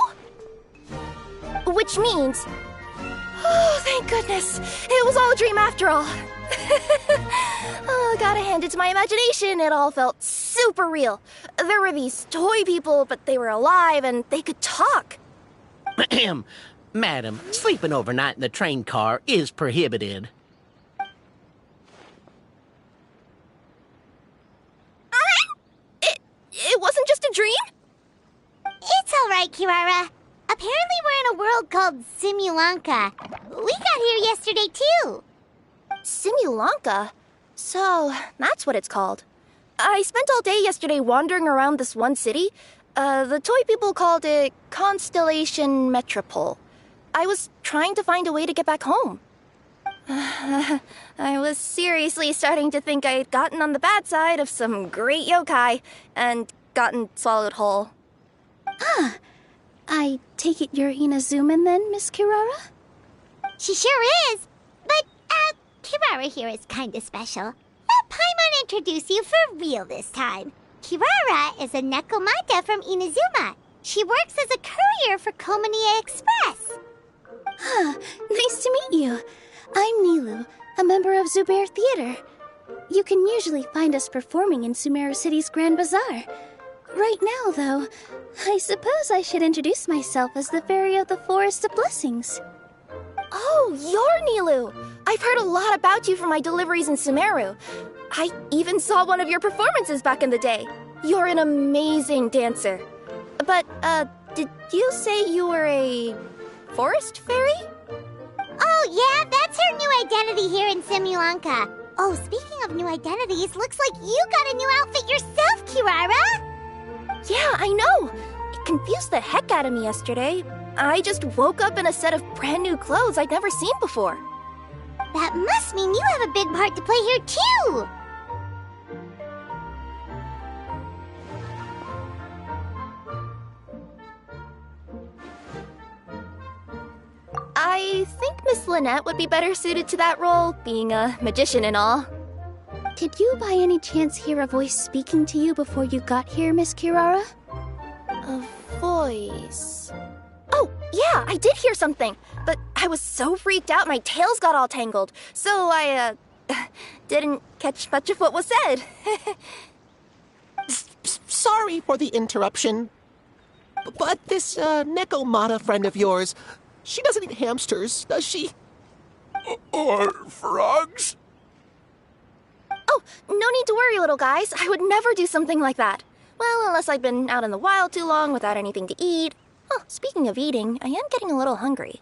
Which means... Oh, thank goodness. It was all a dream after all. Gotta hand it to my imagination. It all felt super real. There were these toy people, but they were alive and they could talk. Madam, sleeping overnight in the train car is prohibited. It wasn't just a dream? It's all right, Kirara. Apparently we're in a world called Simulanka. We got here yesterday, too. Simulanka? So, that's what it's called. I spent all day yesterday wandering around this one city. The toy people called it Constellation Metropole. I was trying to find a way to get back home. I was seriously starting to think I had gotten on the bad side of some great yokai and gotten swallowed whole. Ah, I take it you're Inazuman then, Miss Kirara? She sure is. But, Kirara here is kinda special. Let Paimon introduce you for real this time. Kirara is a Nekomata from Inazuma. She works as a courier for Komanie Express. Nice to meet you. I'm Nilu, a member of Zubair Theater. You can usually find us performing in Sumeru City's Grand Bazaar. Right now, though, I suppose I should introduce myself as the Fairy of the Forest of Blessings. Oh, you're Nilu! I've heard a lot about you from my deliveries in Sumeru. I even saw one of your performances back in the day. You're an amazing dancer. But, did you say you were a forest fairy? Oh, yeah, that's her new identity here in Simulanka. Oh, speaking of new identities, looks like you got a new outfit yourself, Kirara! Yeah, I know! It confused the heck out of me yesterday. I just woke up in a set of brand new clothes I'd never seen before. That must mean you have a big part to play here, too! I think Miss Lynette would be better suited to that role, being a magician and all. Did you by any chance hear a voice speaking to you before you got here, Miss Kirara? A voice... Oh, yeah, I did hear something, but I was so freaked out my tails got all tangled, so I, didn't catch much of what was said. Sorry for the interruption, but this Nekomata friend of yours, she doesn't eat hamsters, does she? Or frogs? Oh, no need to worry, little guys. I would never do something like that. Well, unless I've been out in the wild too long without anything to eat. Oh, speaking of eating, I am getting a little hungry.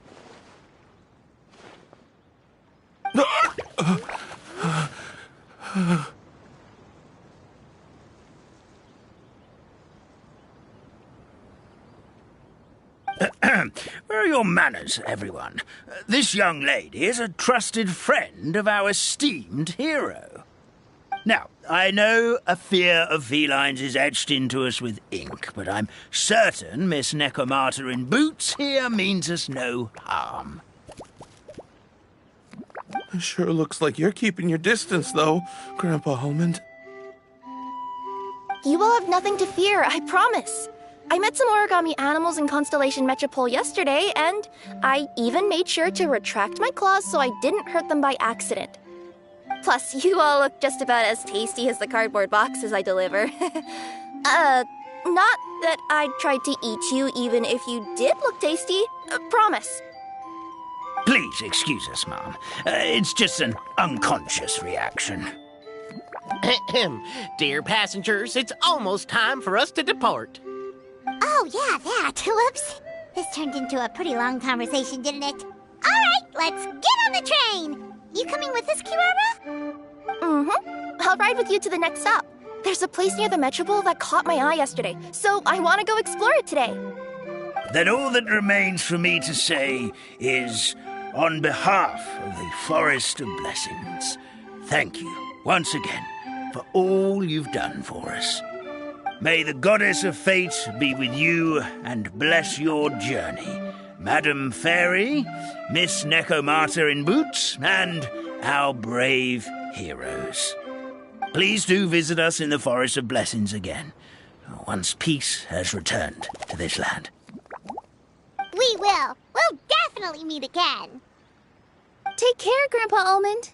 Where are your manners, everyone? This young lady is a trusted friend of our esteemed hero. Now, I know a fear of felines is etched into us with ink, but I'm certain Miss Nekomata in boots here means us no harm. It sure looks like you're keeping your distance, though, Grandpa Almond. You will have nothing to fear, I promise. I met some origami animals in Constellation Metropole yesterday, and I even made sure to retract my claws so I didn't hurt them by accident. Plus, you all look just about as tasty as the cardboard boxes I deliver. Not that I tried to eat you even if you did look tasty. Promise. Please excuse us, Mom. It's just an unconscious reaction. Dear passengers, it's almost time for us to depart. Oh, yeah, that. Whoops. This turned into a pretty long conversation, didn't it? All right, let's get on the train. You coming with us, Kirara? Mm-hmm. I'll ride with you to the next stop. There's a place near the Metropole that caught my eye yesterday, so I want to go explore it today. Then all that remains for me to say is, on behalf of the Forest of Blessings, thank you once again for all you've done for us. May the Goddess of Fate be with you and bless your journey. Madam Fairy, Miss Nekomata in boots, and our brave heroes. Please do visit us in the Forest of Blessings again, once peace has returned to this land. We will. We'll definitely meet again. Take care, Grandpa Almond.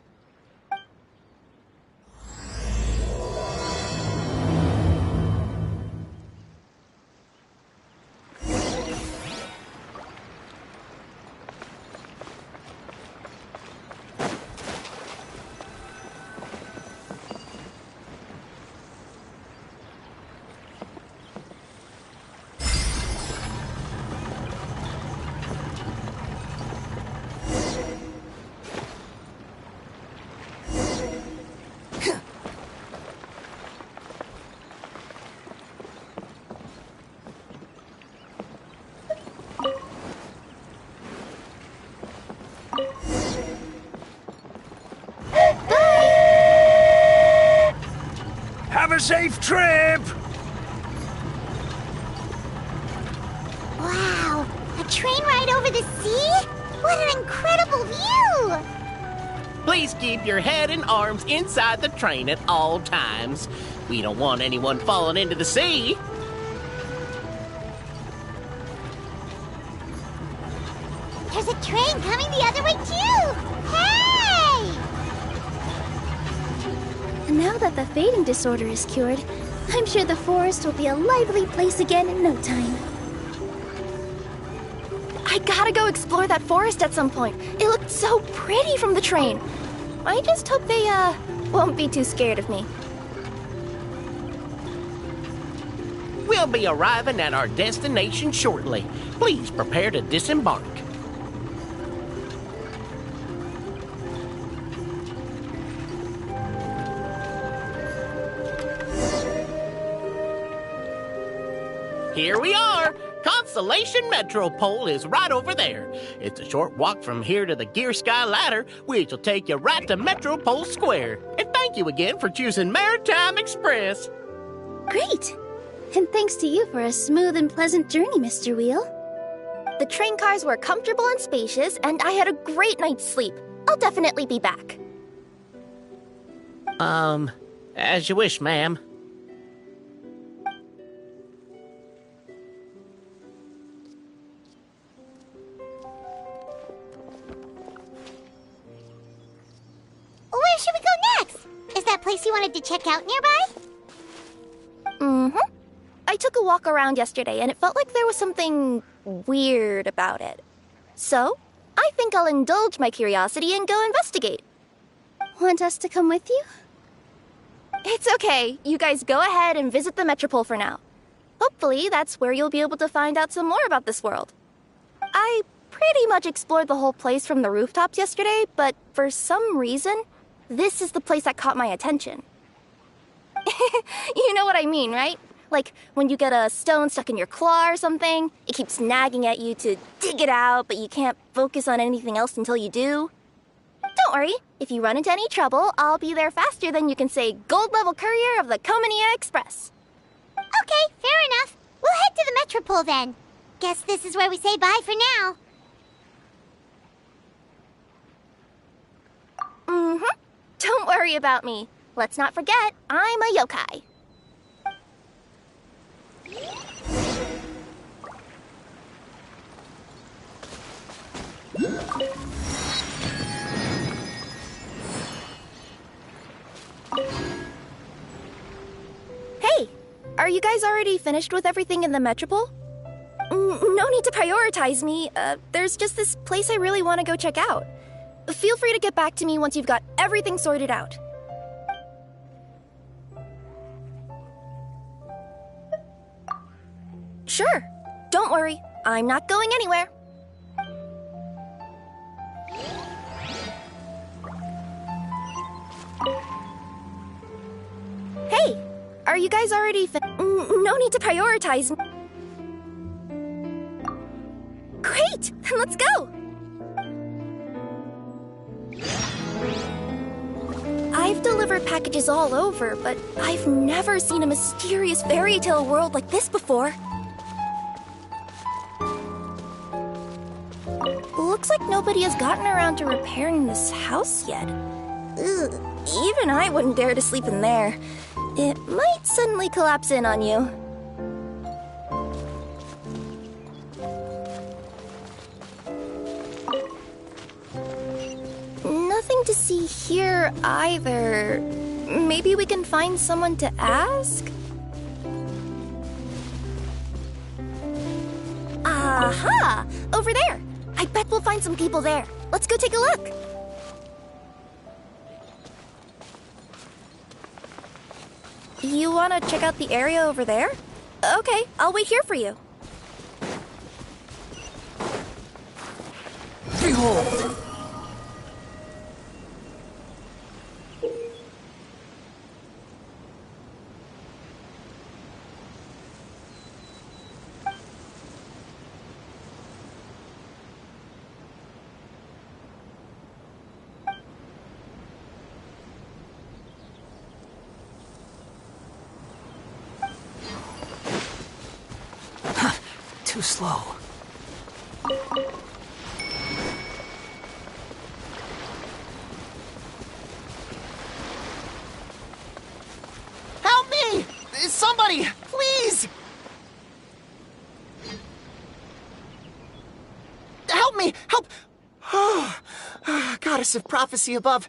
safe trip! Wow, a train ride over the sea? What an incredible view! Please keep your head and arms inside the train at all times. We don't want anyone falling into the sea. There's a train coming the other way, too! Hey! Now that the fading disorder is cured, I'm sure the forest will be a lively place again in no time. I gotta go explore that forest at some point. It looked so pretty from the train. I just hope they, won't be too scared of me. We'll be arriving at our destination shortly. Please prepare to disembark. Here we are! Constellation Metropole is right over there. It's a short walk from here to the Gear Sky Ladder, which will take you right to Metropole Square. And thank you again for choosing Maritime Express. Great! And thanks to you for a smooth and pleasant journey, Mr. Wheel. The train cars were comfortable and spacious, and I had a great night's sleep. I'll definitely be back. As you wish, ma'am. Where should we go next? Is that place you wanted to check out nearby? Mm-hmm. I took a walk around yesterday, and it felt like there was something weird about it. So, I think I'll indulge my curiosity and go investigate. Want us to come with you? It's okay. You guys go ahead and visit the Metropole for now. Hopefully, that's where you'll be able to find out some more about this world. I pretty much explored the whole place from the rooftops yesterday, but for some reason, this is the place that caught my attention. You know what I mean, right? Like, when you get a stone stuck in your claw or something, it keeps nagging at you to dig it out, but you can't focus on anything else until you do. Don't worry, if you run into any trouble, I'll be there faster than you can say gold-level courier of the Comania Express. Okay, fair enough. We'll head to the Metropole then. Guess this is where we say bye for now. Mm-hmm. Don't worry about me. Let's not forget, I'm a yokai. Hey, are you guys already finished with everything in the Metropole? No need to prioritize me. There's just this place I really want to go check out. Feel free to get back to me once you've got everything sorted out. Sure. Don't worry. I'm not going anywhere. Hey, are you guys already no need to prioritize. Great! Then let's go! I've delivered packages all over, but I've never seen a mysterious fairy tale world like this before. Looks like nobody has gotten around to repairing this house yet. Ugh, even I wouldn't dare to sleep in there. It might suddenly collapse in on you. Nothing to see here either. Maybe we can find someone to ask? Aha! Over there! I bet we'll find some people there. Let's go take a look. You want to check out the area over there? Okay, I'll wait here for you. Behold! too slow. Help me! Somebody, please! Help me! Help! Oh, Goddess of Prophecy above,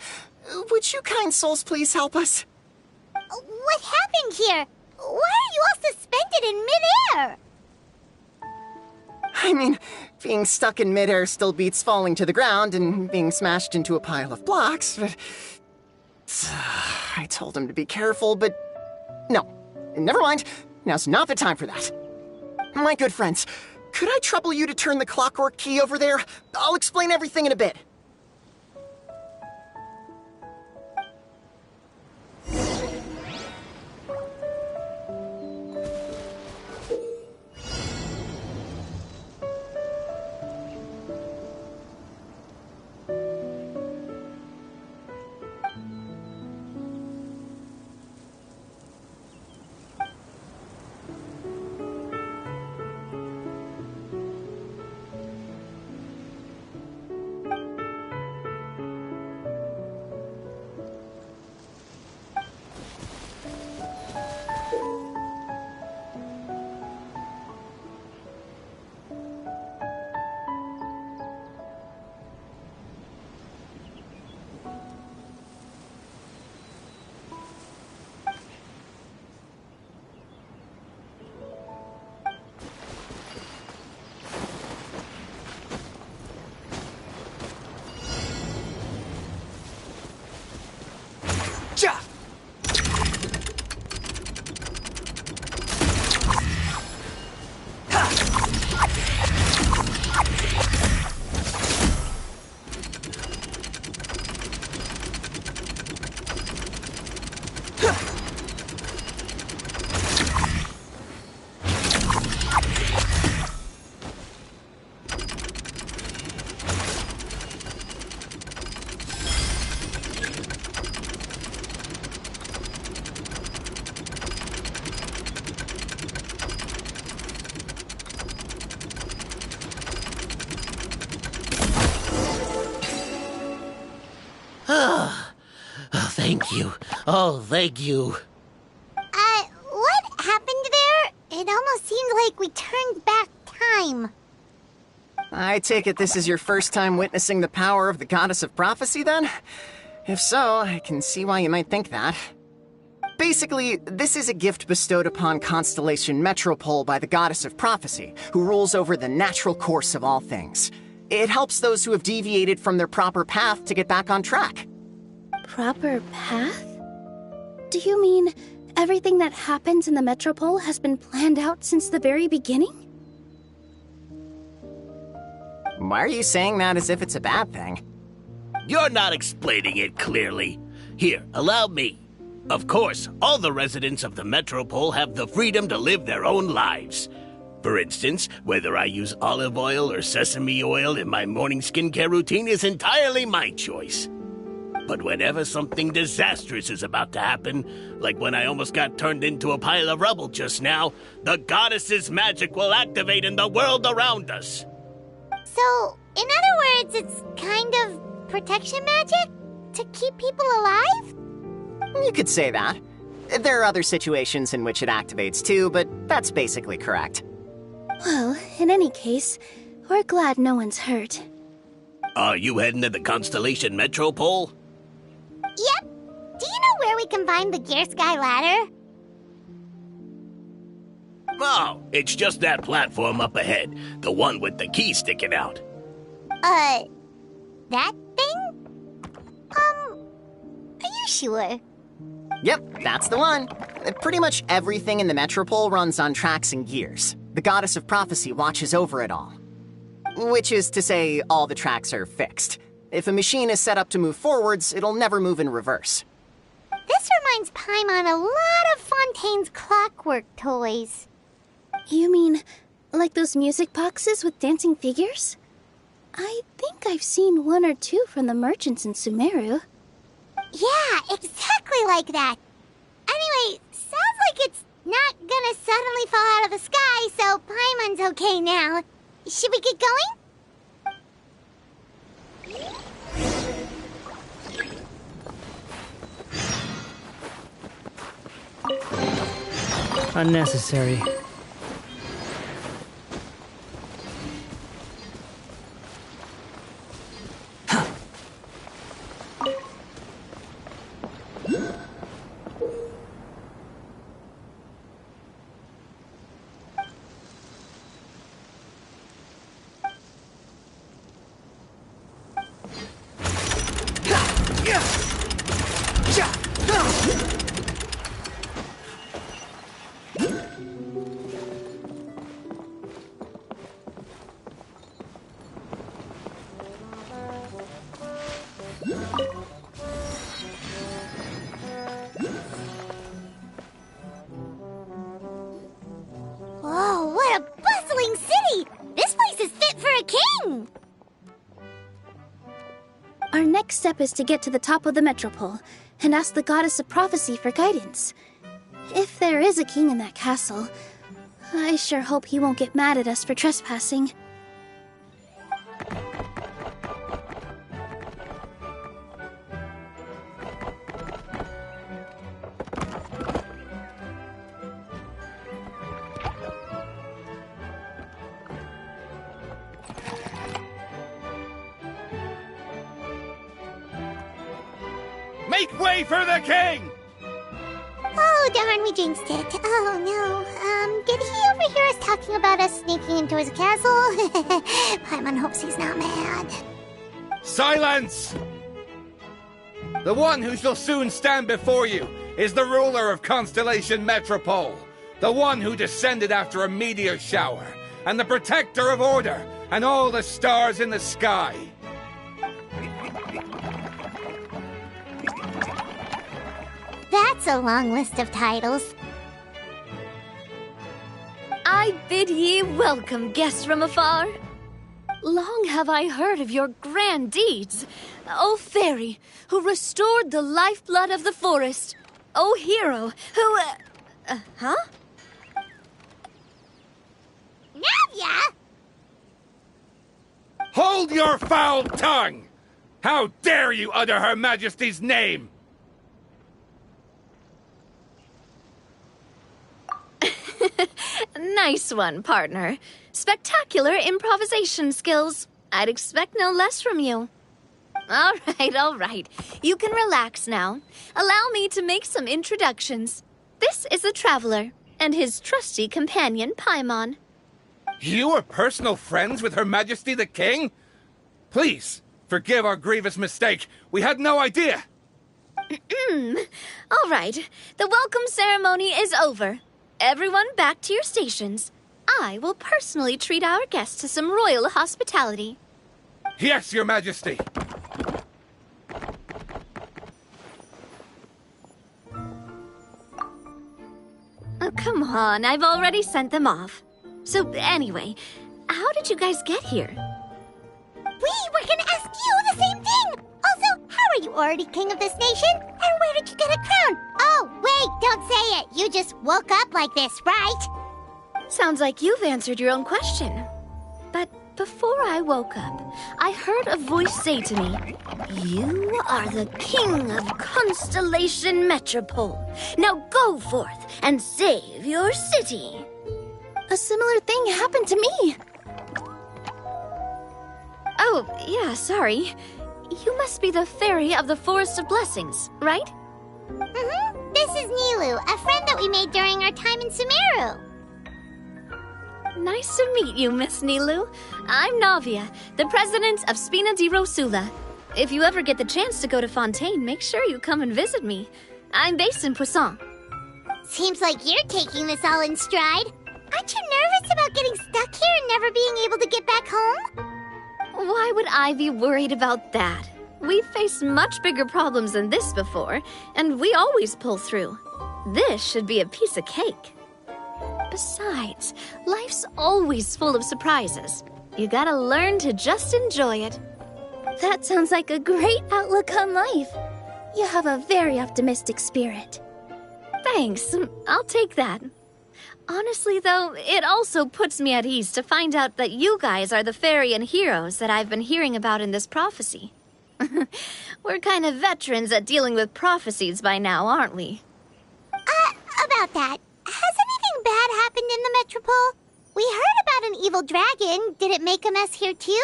would you kind souls please help us? What happened here? Why are you all suspended in midair? I mean, being stuck in midair still beats falling to the ground and being smashed into a pile of blocks, but... I told him to be careful, but... No. Never mind. Now's not the time for that. My good friends, could I trouble you to turn the clockwork key over there? I'll explain everything in a bit. Thank you. Oh, thank you. What happened there? It almost seemed like we turned back time. I take it this is your first time witnessing the power of the Goddess of Prophecy, then? If so, I can see why you might think that. Basically, this is a gift bestowed upon Constellation Metropole by the Goddess of Prophecy, who rules over the natural course of all things. It helps those who have deviated from their proper path to get back on track. Proper path? Do you mean everything that happens in the Metropole has been planned out since the very beginning? Why are you saying that as if it's a bad thing? You're not explaining it clearly. Here, allow me. Of course, all the residents of the Metropole have the freedom to live their own lives. For instance, whether I use olive oil or sesame oil in my morning skincare routine is entirely my choice. But whenever something disastrous is about to happen, like when I almost got turned into a pile of rubble just now, the goddess's magic will activate in the world around us. So, in other words, it's kind of protection magic? To keep people alive? You could say that. There are other situations in which it activates too, but that's basically correct. Well, in any case, we're glad no one's hurt. Are you heading to the Constellation Metropole? Yep. Do you know where we can find the Gear Sky Ladder? Oh, it's just that platform up ahead. The one with the key sticking out. That thing? Are you sure? Yep, that's the one. Pretty much everything in the Metropole runs on tracks and gears. The Goddess of Prophecy watches over it all. Which is to say, all the tracks are fixed. If a machine is set up to move forwards, it'll never move in reverse. This reminds Paimon a lot of Fontaine's clockwork toys. You mean, like those music boxes with dancing figures? I think I've seen one or two from the merchants in Sumeru. Yeah, exactly like that. Anyway, sounds like it's not gonna suddenly fall out of the sky, so Paimon's okay now. Should we get going? Unnecessary. Whoa, what a bustling city! This place is fit for a king! Our next step is to get to the top of the metropole and ask the goddess of prophecy for guidance. If there is a king in that castle, I sure hope he won't get mad at us for trespassing. Make way for the king! Oh, darn, we jinxed it. Oh, no. Did he overhear us talking about us sneaking into his castle? Paimon hopes he's not mad. Silence! The one who shall soon stand before you is the ruler of Constellation Metropole, the one who descended after a meteor shower, and the protector of order and all the stars in the sky. That's a long list of titles. I bid ye welcome, guests from afar. Long have I heard of your grand deeds. O fairy, who restored the lifeblood of the forest. O hero, who... huh? Navia! Hold your foul tongue! How dare you utter Her Majesty's name? Nice one, partner. Spectacular improvisation skills. I'd expect no less from you. All right. You can relax now. Allow me to make some introductions. This is the Traveler, and his trusty companion, Paimon. You are personal friends with Her Majesty the King? Please, forgive our grievous mistake. We had no idea. All right. The welcome ceremony is over. Everyone back to your stations. I will personally treat our guests to some royal hospitality. Yes, Your Majesty. Oh, come on. I've already sent them off. So, anyway, how did you guys get here? We were gonna ask you the same thing! Also, how are you already king of this nation? And where did you get a crown? Oh, wait, don't say it. You just woke up like this, right? Sounds like you've answered your own question. But before I woke up, I heard a voice say to me, "You are the king of Constellation Metropole. Now go forth and save your city." A similar thing happened to me. Oh, yeah, sorry. You must be the fairy of the Forest of Blessings, right? Mm-hmm. This is Nilu, a friend that we made during our time in Sumeru. Nice to meet you, Miss Nilu. I'm Navia, the president of Spina di Rosula. If you ever get the chance to go to Fontaine, make sure you come and visit me. I'm based in Poisson. Seems like you're taking this all in stride. Aren't you nervous about getting stuck here and never being able to get back home? Why would I be worried about that? We've faced much bigger problems than this before, and we always pull through. This should be a piece of cake. Besides, life's always full of surprises. You gotta learn to just enjoy it. That sounds like a great outlook on life. You have a very optimistic spirit. Thanks, I'll take that. Honestly, though, it also puts me at ease to find out that you guys are the fairy and heroes that I've been hearing about in this prophecy. We're kind of veterans at dealing with prophecies by now, aren't we? About that, has anything bad happened in the Metropole? We heard about an evil dragon. Did it make a mess here too?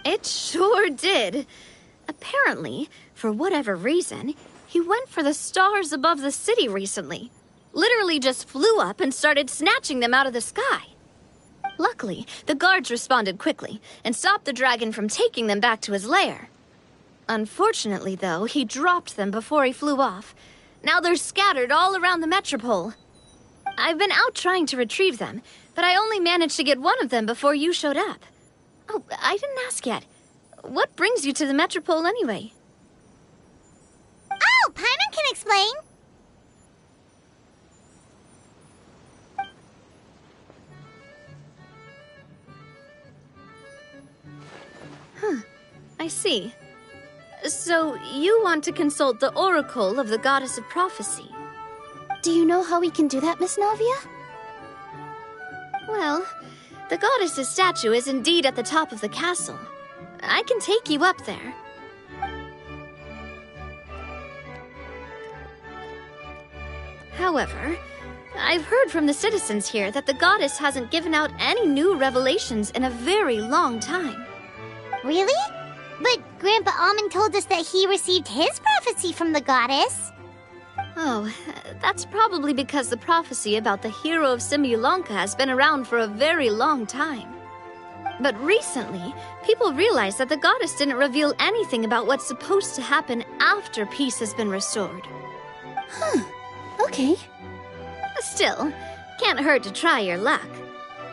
It sure did. Apparently, for whatever reason, he went for the stars above the city recently. Literally just flew up and started snatching them out of the sky. Luckily, the guards responded quickly and stopped the dragon from taking them back to his lair. Unfortunately, though, he dropped them before he flew off. Now they're scattered all around the Metropole. I've been out trying to retrieve them, but I only managed to get one of them before you showed up. Oh, I didn't ask yet. What brings you to the Metropole anyway? Oh, Paimon can explain. I see. So, you want to consult the oracle of the goddess of prophecy. Do you know how we can do that, Miss Navia? Well, the goddess's statue is indeed at the top of the castle. I can take you up there. However, I've heard from the citizens here that the goddess hasn't given out any new revelations in a very long time. Really? But Grandpa Almond told us that he received his prophecy from the goddess. Oh, that's probably because the prophecy about the hero of Simulanka has been around for a very long time. But recently, people realized that the goddess didn't reveal anything about what's supposed to happen after peace has been restored. Okay. Still, can't hurt to try your luck.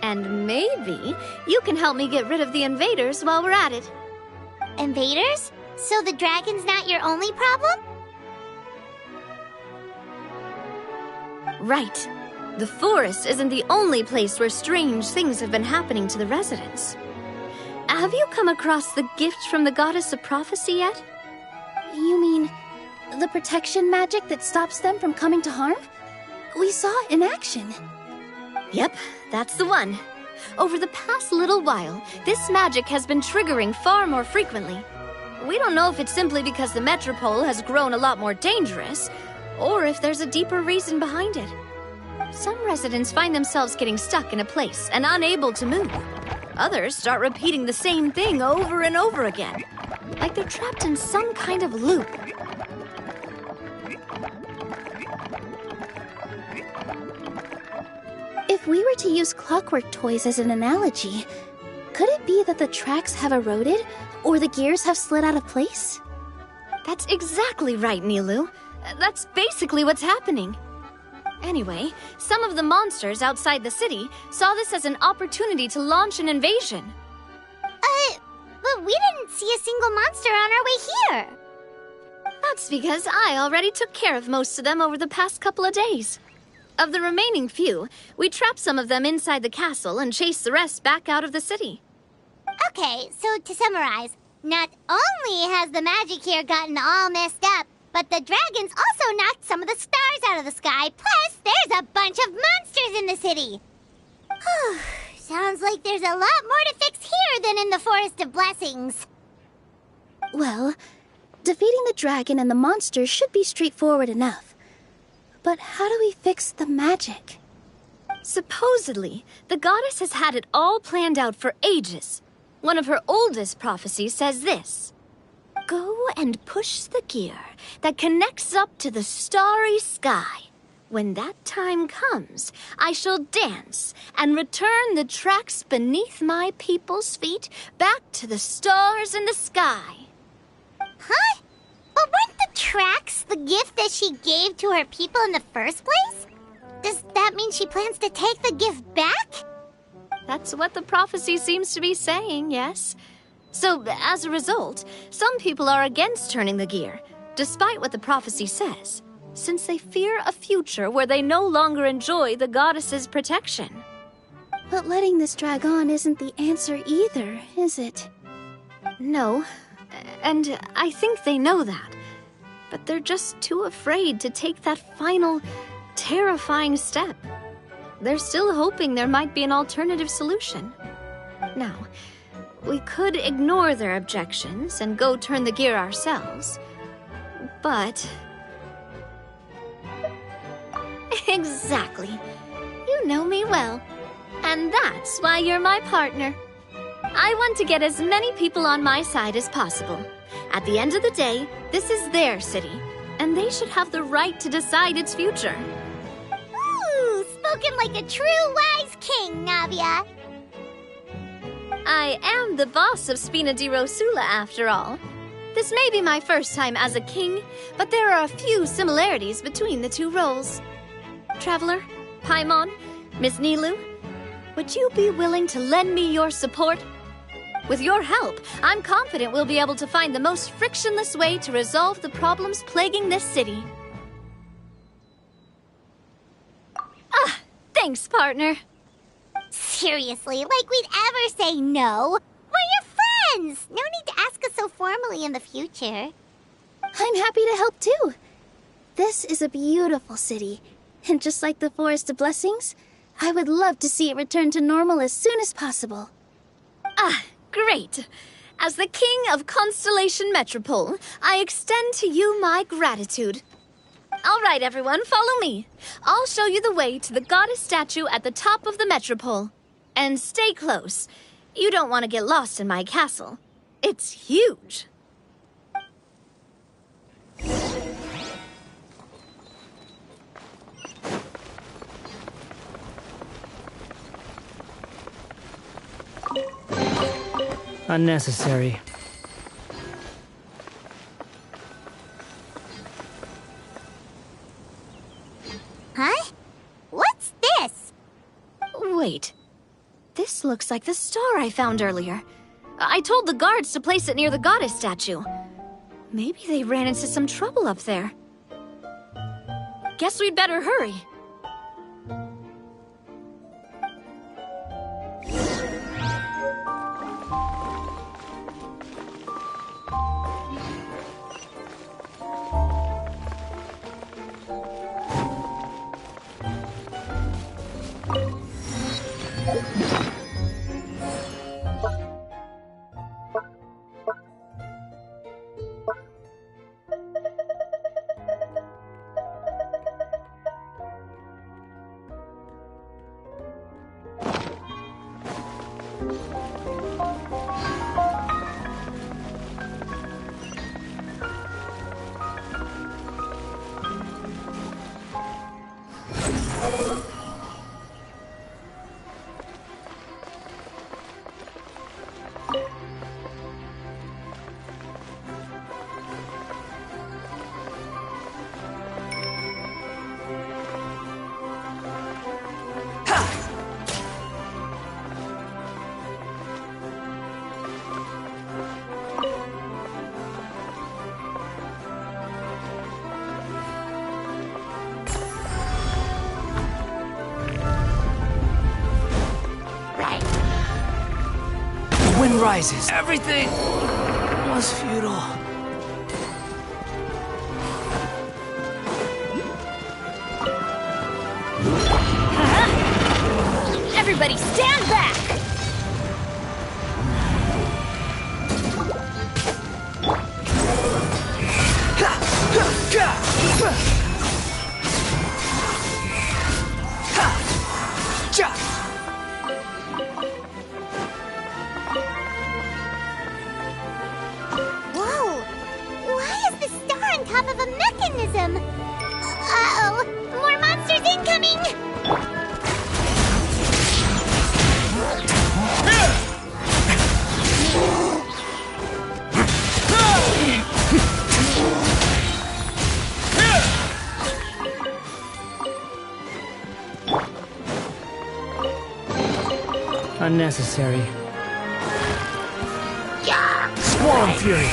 And maybe you can help me get rid of the invaders while we're at it. Invaders? So the dragon's not your only problem? Right. The forest isn't the only place where strange things have been happening to the residents. Have you come across the gift from the goddess of prophecy yet? You mean the protection magic that stops them from coming to harm? We saw it in action. Yep, that's the one. Over the past little while, this magic has been triggering far more frequently. We don't know if it's simply because the Metropole has grown a lot more dangerous, or if there's a deeper reason behind it. Some residents find themselves getting stuck in a place and unable to move. Others start repeating the same thing over and over again, like they're trapped in some kind of loop. If we were to use clockwork toys as an analogy, could it be that the tracks have eroded, or the gears have slid out of place? That's exactly right, Nilu. That's basically what's happening. Anyway, some of the monsters outside the city saw this as an opportunity to launch an invasion. But we didn't see a single monster on our way here. That's because I already took care of most of them over the past couple of days. Of the remaining few, we trapped some of them inside the castle and chased the rest back out of the city. Okay, so to summarize, not only has the magic here gotten all messed up, but the dragons also knocked some of the stars out of the sky, plus there's a bunch of monsters in the city. Sounds like there's a lot more to fix here than in the Forest of Blessings. Well, defeating the dragon and the monsters should be straightforward enough. But how do we fix the magic? Supposedly, the goddess has had it all planned out for ages. One of her oldest prophecies says this: "Go and push the gear that connects up to the starry sky. When that time comes, I shall dance and return the tracks beneath my people's feet back to the stars in the sky." Huh? But weren't the tracks the gift that she gave to her people in the first place? Does that mean she plans to take the gift back? That's what the prophecy seems to be saying, yes. So, as a result, some people are against turning the gear, despite what the prophecy says, since they fear a future where they no longer enjoy the goddess's protection. But letting this drag on isn't the answer either, is it? No, and I think they know that. but they're just too afraid to take that final, terrifying step. They're still hoping there might be an alternative solution. Now, we could ignore their objections and go turn the gear ourselves, but... Exactly. You know me well. And that's why you're my partner. I want to get as many people on my side as possible. At the end of the day, this is their city, and they should have the right to decide its future. Ooh, spoken like a true wise king, Navia. I am the boss of Spina di Rosula, after all. This may be my first time as a king, but there are a few similarities between the two roles. Traveler, Paimon, Miss Nilu, would you be willing to lend me your support? With your help, I'm confident we'll be able to find the most frictionless way to resolve the problems plaguing this city. Ah, thanks, partner. Seriously, like we'd ever say no. We're your friends! No need to ask us so formally in the future. I'm happy to help too. This is a beautiful city, and just like the Forest of Blessings, I would love to see it return to normal as soon as possible. Ah, great. As the King of Constellation Metropole, I extend to you my gratitude. All right, everyone, follow me. I'll show you the way to the goddess statue at the top of the Metropole. And stay close. You don't want to get lost in my castle. It's huge. Unnecessary. Huh? What's this? Wait. This looks like the star I found earlier. I told the guards to place it near the goddess statue. Maybe they ran into some trouble up there. Guess we'd better hurry. Wind rises. Everything was futile. Everybody stand back! Whoa! Why is the star on top of a mechanism? Uh-oh! More monsters incoming! Unnecessary. Squall Fury!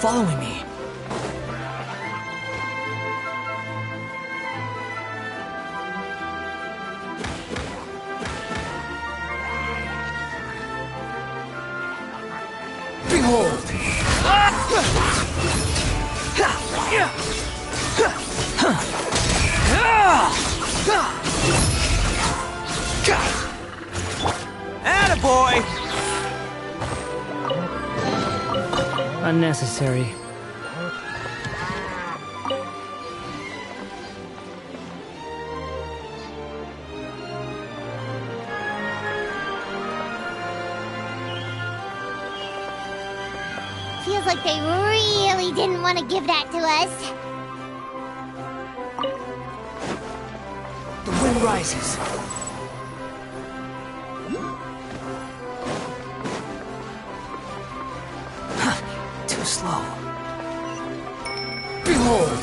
following me. Behold! Attaboy! Unnecessary. Feels like they really didn't want to give that to us. The wind rises. Too slow. Behold!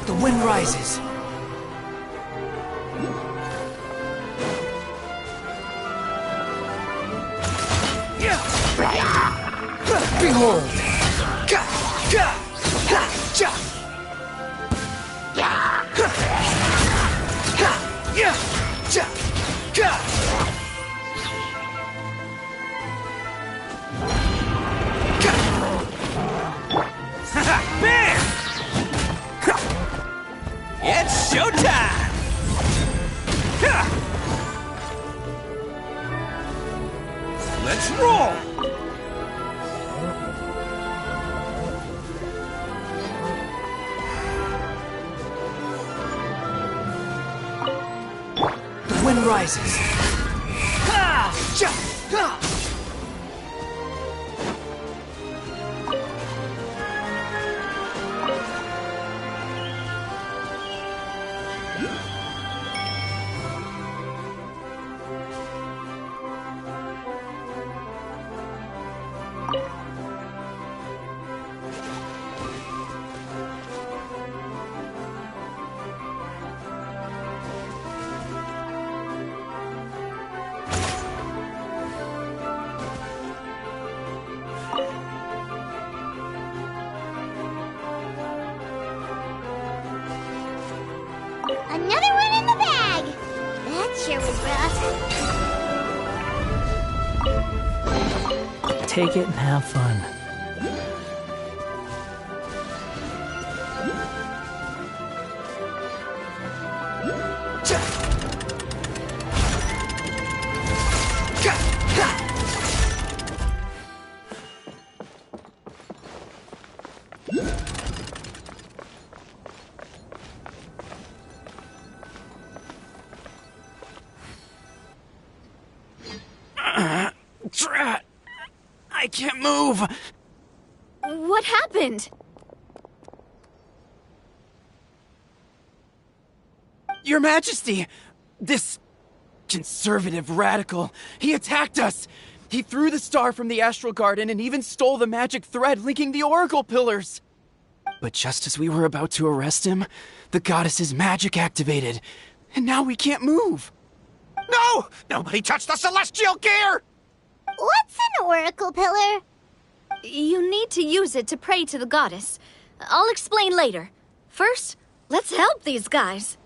The wind rises. Behold! Bam! It's showtime! Let's roll! The wind rises. Another one in the bag! That sure was rough. Take it and have fun. Drat! I can't move! What happened? Your Majesty! This conservative radical. He attacked us! He threw the star from the astral garden and even stole the magic thread linking the oracle pillars! But just as we were about to arrest him, the goddess's magic activated, and now we can't move! No! Nobody touched the celestial gear! What's an oracle pillar? You need to use it to pray to the goddess. I'll explain later. First, let's help these guys.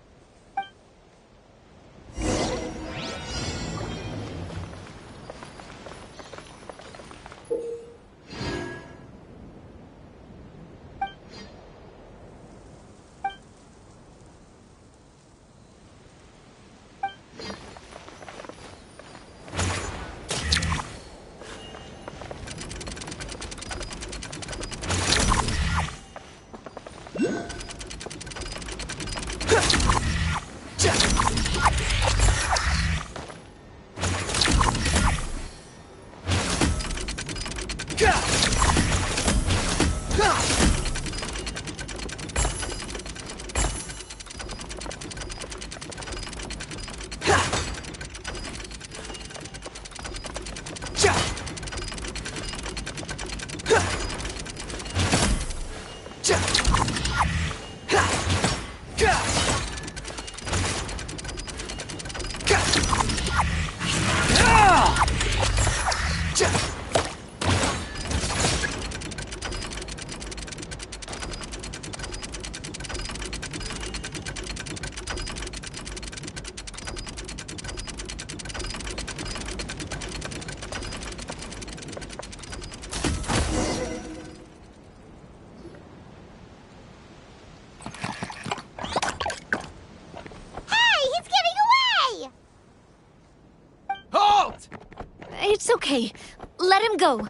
It's okay. Let him go.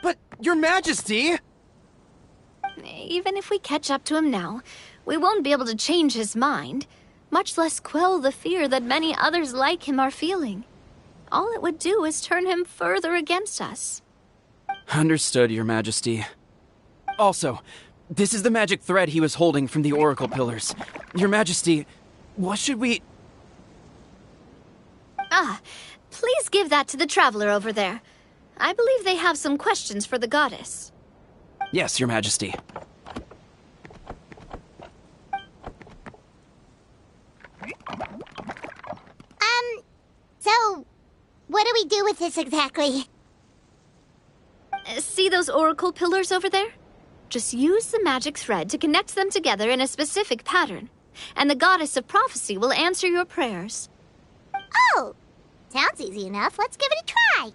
But, Your Majesty! Even if we catch up to him now, we won't be able to change his mind, much less quell the fear that many others like him are feeling. All it would do is turn him further against us. Understood, Your Majesty. Also, this is the magic thread he was holding from the oracle pillars. Your Majesty, what should we... Please give that to the traveler over there. I believe they have some questions for the goddess. Yes, Your Majesty. So, what do we do with this exactly? See those oracle pillars over there? Just use the magic thread to connect them together in a specific pattern, and the goddess of prophecy will answer your prayers. Oh! Sounds easy enough. Let's give it a try.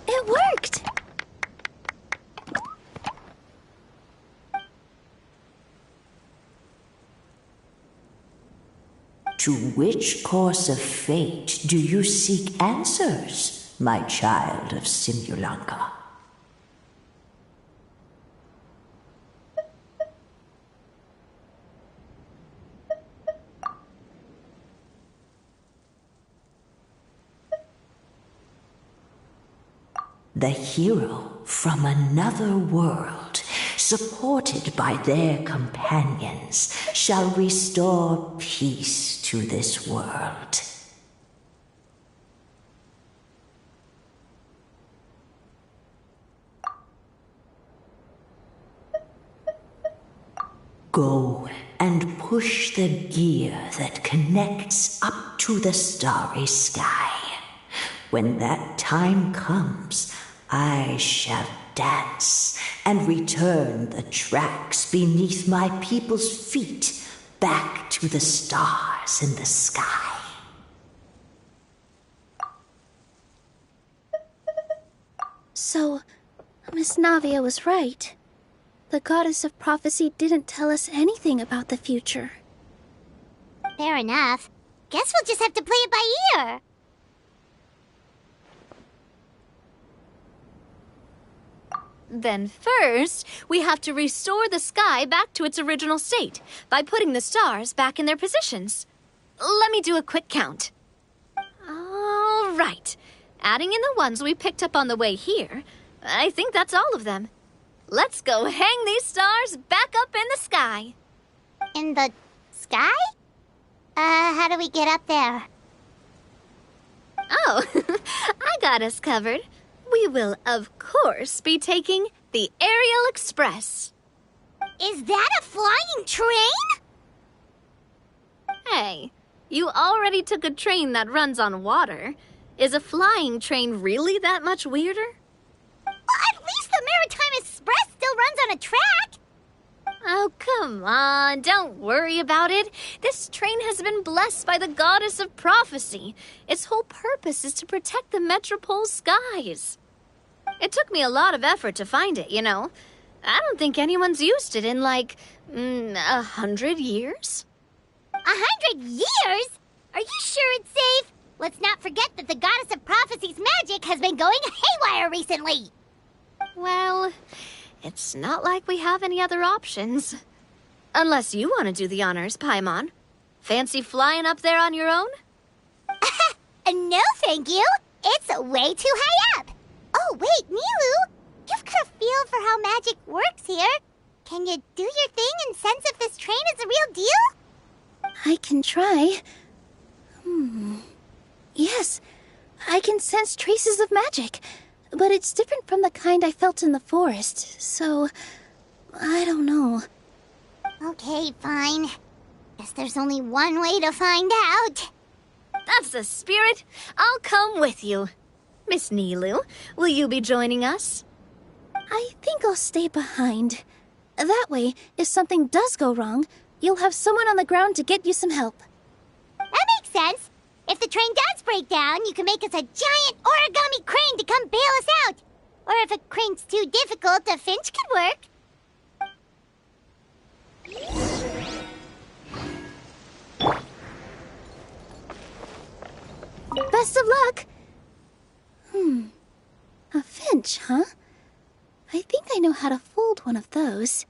It worked! To which course of fate do you seek answers, my child of Simulanka? The hero from another world, supported by their companions, shall restore peace to this world. Go and push the gear that connects up to the starry sky. When that time comes, I shall dance and return the tracks beneath my people's feet back to the stars in the sky. So, Miss Navia was right. The goddess of prophecy didn't tell us anything about the future. Fair enough. Guess we'll just have to play it by ear. Then first, we have to restore the sky back to its original state by putting the stars back in their positions. Let me do a quick count. All right. Adding in the ones we picked up on the way here, I think that's all of them. Let's go hang these stars back up in the sky. In the sky? How do we get up there? Oh, I got us covered. We will, of course, be taking the Aerial Express. Is that a flying train? Hey, you already took a train that runs on water. Is a flying train really that much weirder? At least the Maritime Express still runs on a track. Oh, come on, don't worry about it. This train has been blessed by the goddess of prophecy. Its whole purpose is to protect the Metropole's skies. It took me a lot of effort to find it, you know. I don't think anyone's used it in, 100 years. 100 years? Are you sure it's safe? Let's not forget that the goddess of prophecy's magic has been going haywire recently. Well, it's not like we have any other options. Unless you want to do the honors, Paimon. Fancy flying up there on your own? No, thank you. It's way too high up. Oh, wait, Nilu. You've got a feel for how magic works here. Can you do your thing and sense if this train is the real deal? I can try. Yes, I can sense traces of magic. But it's different from the kind I felt in the forest, so I don't know. Okay, fine. Guess there's only one way to find out. That's the spirit. I'll come with you. Miss Nilu, will you be joining us? I think I'll stay behind. That way, if something does go wrong, you'll have someone on the ground to get you some help. That makes sense. If the train does break down, you can make us a giant origami crane to come bail us out. Or if a crane's too difficult, a finch could work. Best of luck! A finch, huh? I think I know how to fold one of those.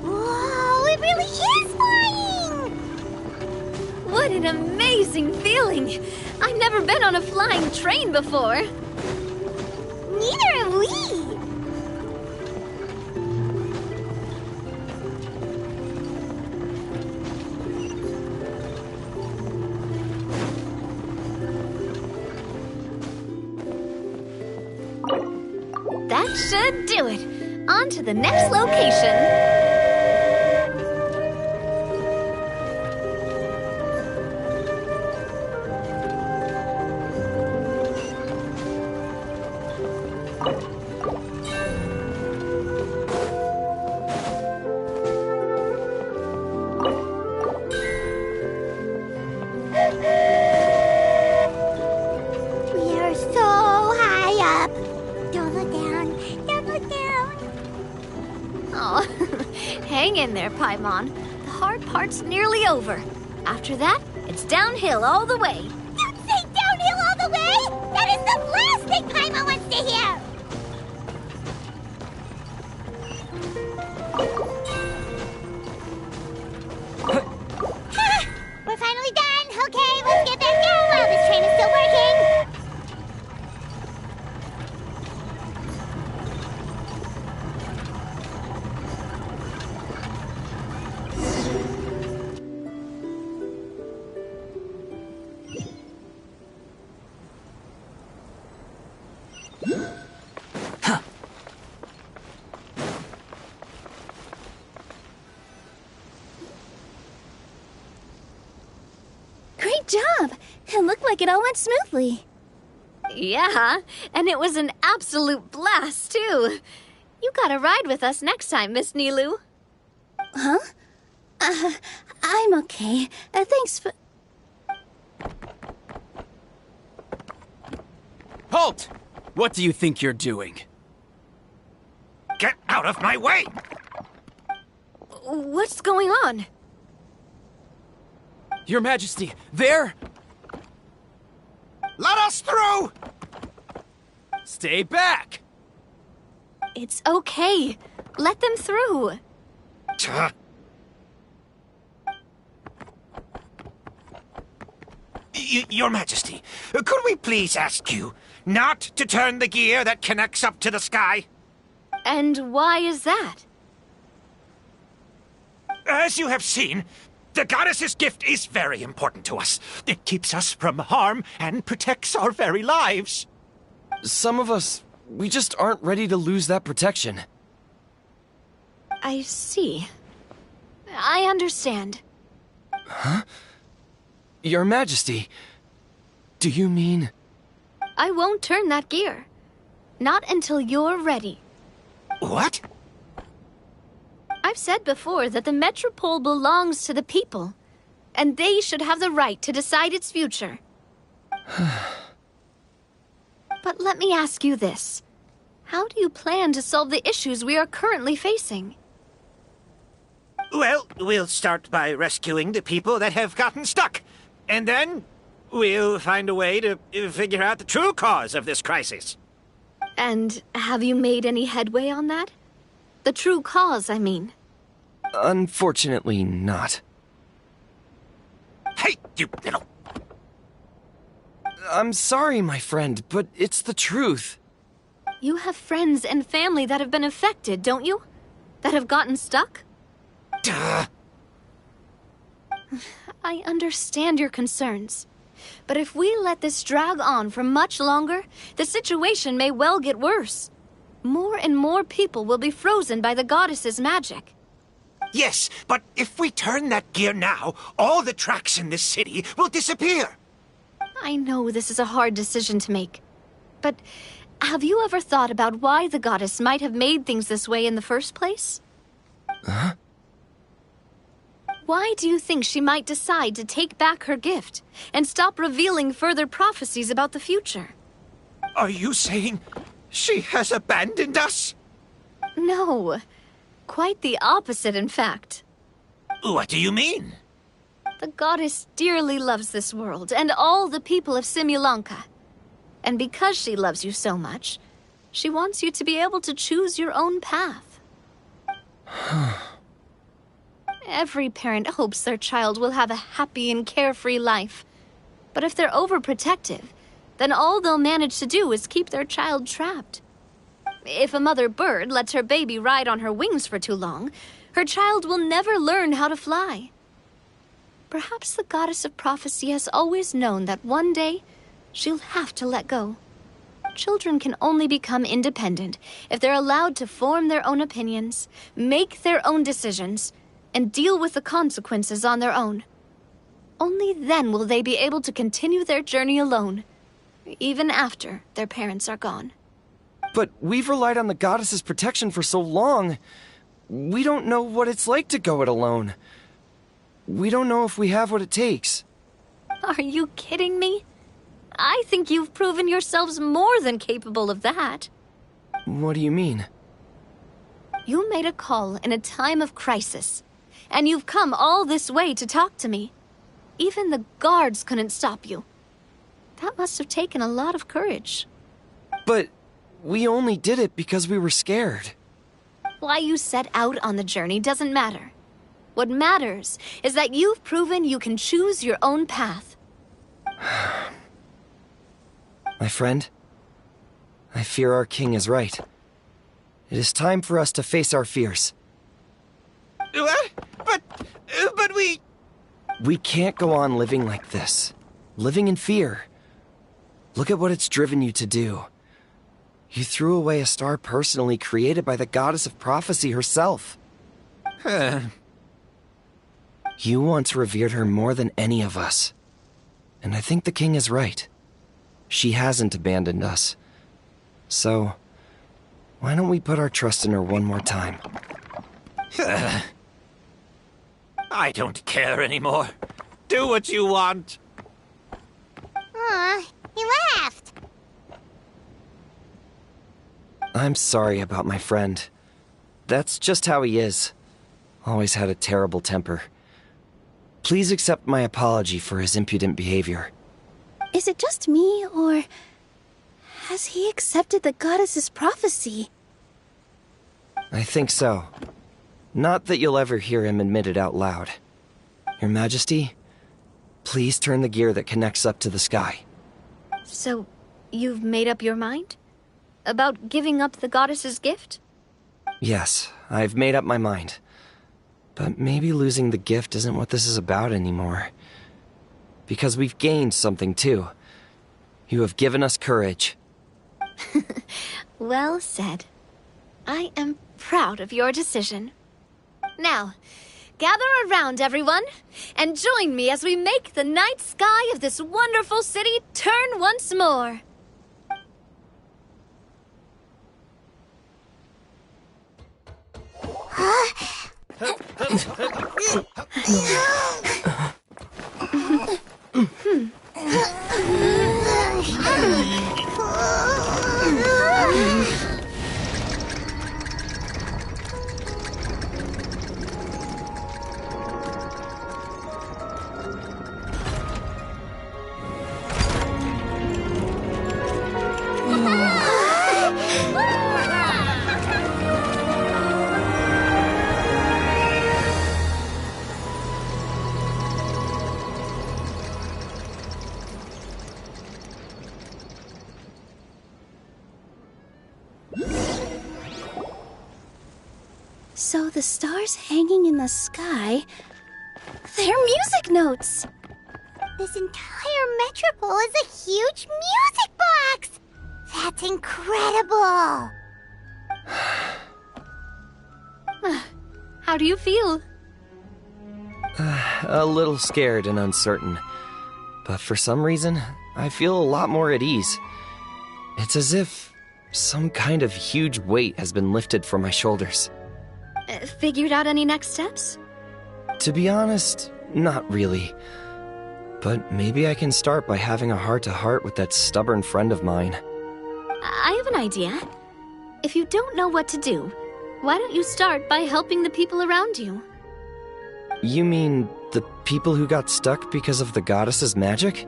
Whoa, it really is flying! What an amazing feeling! I've never been on a flying train before. Neither have we! That should do it. On to the next location. We are so high up. Don't look down. Don't look down. Oh, hang in there, Paimon. The hard part's nearly over. After that, it's downhill all the way. Don't say downhill all the way! That is the last thing Paimon wants to hear! We're finally done! Okay, let's get back down while this train is still working! Great job! It looked like it all went smoothly. Yeah, and it was an absolute blast, too. You gotta ride with us next time, Miss Nilu. Huh? I'm okay. Thanks for... Halt! What do you think you're doing? Get out of my way! What's going on? Your Majesty, there! Let us through! Stay back! It's okay. Let them through. Your Majesty, could we please ask you not to turn the gear that connects up to the sky? And why is that? As you have seen, the goddess's gift is very important to us. It keeps us from harm and protects our very lives. Some of us, we just aren't ready to lose that protection. I see. I understand. Huh? Your Majesty, do you mean... I won't turn that gear. Not until you're ready. What? I've said before that the Metropole belongs to the people, and they should have the right to decide its future. But let me ask you this. How do you plan to solve the issues we are currently facing? Well, we'll start by rescuing the people that have gotten stuck. And then we'll find a way to figure out the true cause of this crisis. And have you made any headway on that? The true cause, I mean. Unfortunately not. Hey, you little... I'm sorry, my friend, but it's the truth. You have friends and family that have been affected, don't you? That have gotten stuck? Duh. I understand your concerns. But if we let this drag on for much longer, the situation may well get worse. More and more people will be frozen by the goddess's magic. Yes, but if we turn that gear now, all the tracks in this city will disappear. I know this is a hard decision to make. But have you ever thought about why the goddess might have made things this way in the first place? Huh? Why do you think she might decide to take back her gift and stop revealing further prophecies about the future? Are you saying she has abandoned us? No. Quite the opposite, in fact. What do you mean? The goddess dearly loves this world and all the people of Simulanka. And because she loves you so much, she wants you to be able to choose your own path. Every parent hopes their child will have a happy and carefree life. But if they're overprotective, then all they'll manage to do is keep their child trapped. If a mother bird lets her baby ride on her wings for too long, her child will never learn how to fly. Perhaps the goddess of prophecy has always known that one day she'll have to let go. Children can only become independent if they're allowed to form their own opinions, make their own decisions, and deal with the consequences on their own. Only then will they be able to continue their journey alone, even after their parents are gone. But we've relied on the goddess's protection for so long. We don't know what it's like to go it alone. We don't know if we have what it takes. Are you kidding me? I think you've proven yourselves more than capable of that. What do you mean? You made a call in a time of crisis, and you've come all this way to talk to me. Even the guards couldn't stop you. That must have taken a lot of courage. But we only did it because we were scared. Why you set out on the journey doesn't matter. What matters is that you've proven you can choose your own path. My friend, I fear our king is right. It is time for us to face our fears. What? But we... We can't go on living like this. Living in fear. Look at what it's driven you to do. You threw away a star personally created by the goddess of prophecy herself. You once revered her more than any of us. And I think the king is right. She hasn't abandoned us. So, why don't we put our trust in her one more time? I don't care anymore. Do what you want. Aw, he laughed. I'm sorry about my friend. That's just how he is. Always had a terrible temper. Please accept my apology for his impudent behavior. Is it just me, or has he accepted the goddess's prophecy? I think so. Not that you'll ever hear him admit it out loud. Your Majesty, please turn the gear that connects up to the sky. So, you've made up your mind? About giving up the goddess's gift? Yes, I've made up my mind. But maybe losing the gift isn't what this is about anymore. Because we've gained something too. You have given us courage. Well said. I am proud of your decision. Now, gather around, everyone, and join me as we make the night sky of this wonderful city turn once more. So the stars hanging in the sky, they're music notes! This entire metropole is a huge music box! That's incredible! How do you feel? A little scared and uncertain. But for some reason, I feel a lot more at ease. It's as if some kind of huge weight has been lifted from my shoulders. Figured out any next steps? To be honest, not really. But maybe I can start by having a heart-to-heart with that stubborn friend of mine. I have an idea. If you don't know what to do, why don't you start by helping the people around you? You mean the people who got stuck because of the goddess's magic?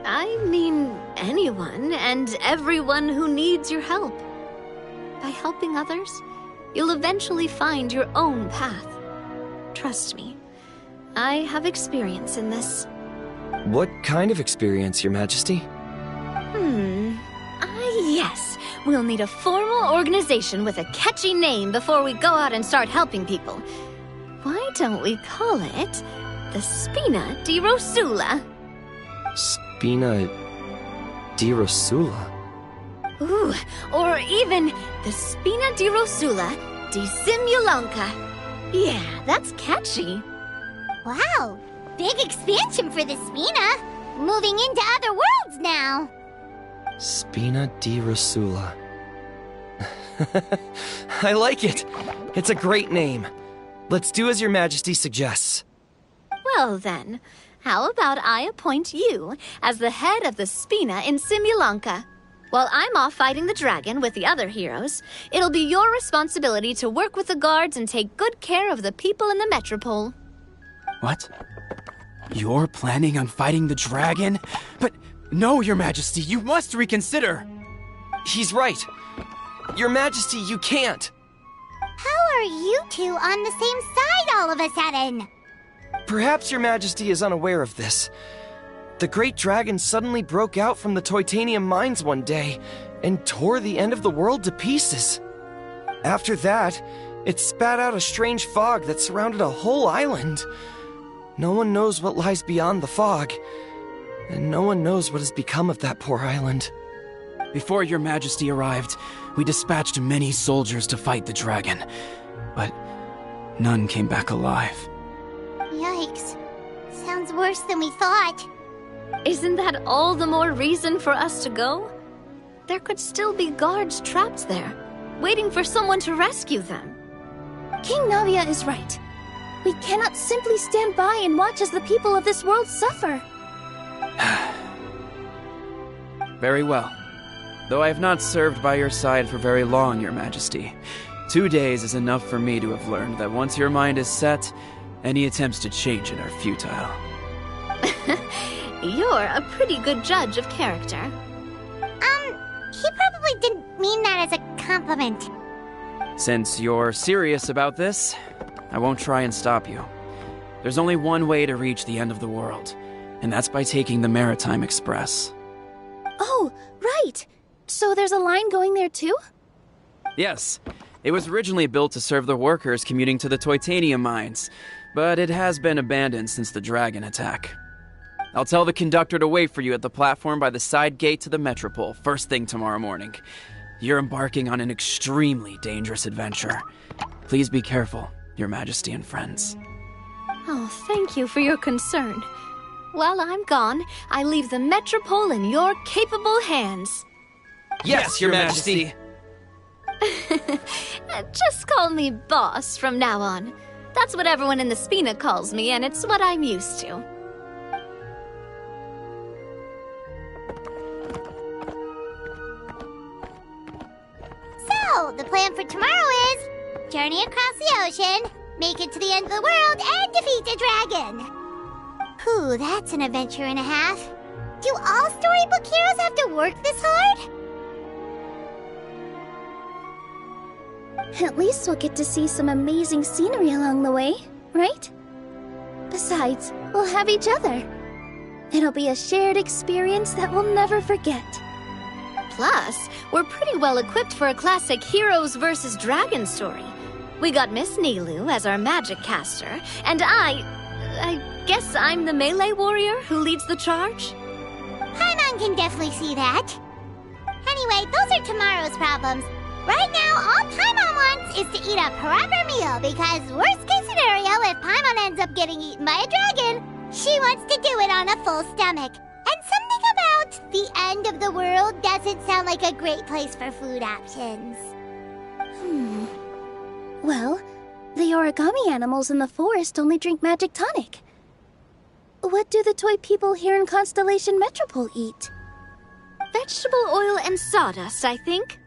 I mean anyone and everyone who needs your help. By helping others, you'll eventually find your own path. Trust me, I have experience in this. What kind of experience, Your Majesty? Yes. We'll need a formal organization with a catchy name before we go out and start helping people. Why don't we call it the Spina di Rosula? Spina di Rosula? Ooh, or even the Spina di Rosula di Simulanka. Yeah, that's catchy. Wow, big expansion for the Spina. Moving into other worlds now. Spina di Rosula. I like it. It's a great name. Let's do as Your Majesty suggests. Well then, how about I appoint you as the head of the Spina in Simulanka? While I'm off fighting the dragon with the other heroes, it'll be your responsibility to work with the guards and take good care of the people in the metropole. What? You're planning on fighting the dragon? But no, Your Majesty, you must reconsider. He's right. Your Majesty, you can't. How are you two on the same side all of a sudden? Perhaps Your Majesty is unaware of this. The great dragon suddenly broke out from the Titanium mines one day and tore the end of the world to pieces. After that, it spat out a strange fog that surrounded a whole island. No one knows what lies beyond the fog, and no one knows what has become of that poor island. Before Your Majesty arrived, we dispatched many soldiers to fight the dragon, but none came back alive. Yikes. Sounds worse than we thought. Isn't that all the more reason for us to go? There could still be guards trapped there, waiting for someone to rescue them. King Navia is right. We cannot simply stand by and watch as the people of this world suffer. Very well. Though I have not served by your side for very long, Your Majesty, 2 days is enough for me to have learned that once your mind is set, any attempts to change it are futile. You're a pretty good judge of character. He probably didn't mean that as a compliment. Since you're serious about this, I won't try and stop you. There's only one way to reach the end of the world, and that's by taking the Maritime Express. Oh, right! So there's a line going there too? Yes. It was originally built to serve the workers commuting to the Titanium mines, but it has been abandoned since the dragon attack. I'll tell the conductor to wait for you at the platform by the side gate to the metropole first thing tomorrow morning. You're embarking on an extremely dangerous adventure. Please be careful, Your Majesty and friends. Oh, thank you for your concern. While I'm gone, I leave the metropole in your capable hands. Yes, Your Majesty! Just call me boss from now on. That's what everyone in the Spina calls me, and it's what I'm used to. So, the plan for tomorrow is journey across the ocean, make it to the end of the world, and defeat a dragon. Whew, that's an adventure and a half. Do all storybook heroes have to work this hard? At least we'll get to see some amazing scenery along the way, right? Besides, we'll have each other. It'll be a shared experience that we'll never forget. Plus, we're pretty well equipped for a classic heroes versus dragon story. We got Miss Nilu as our magic caster, and I guess I'm the melee warrior who leads the charge? Paimon can definitely see that. Anyway, those are tomorrow's problems. Right now, all Paimon wants is to eat a proper meal, because worst case scenario, if Paimon ends up getting eaten by a dragon, she wants to do it on a full stomach. And something about the end of the world doesn't sound like a great place for food options. Well, the origami animals in the forest only drink magic tonic. What do the toy people here in Constellation Metropole eat? Vegetable oil and sawdust, I think.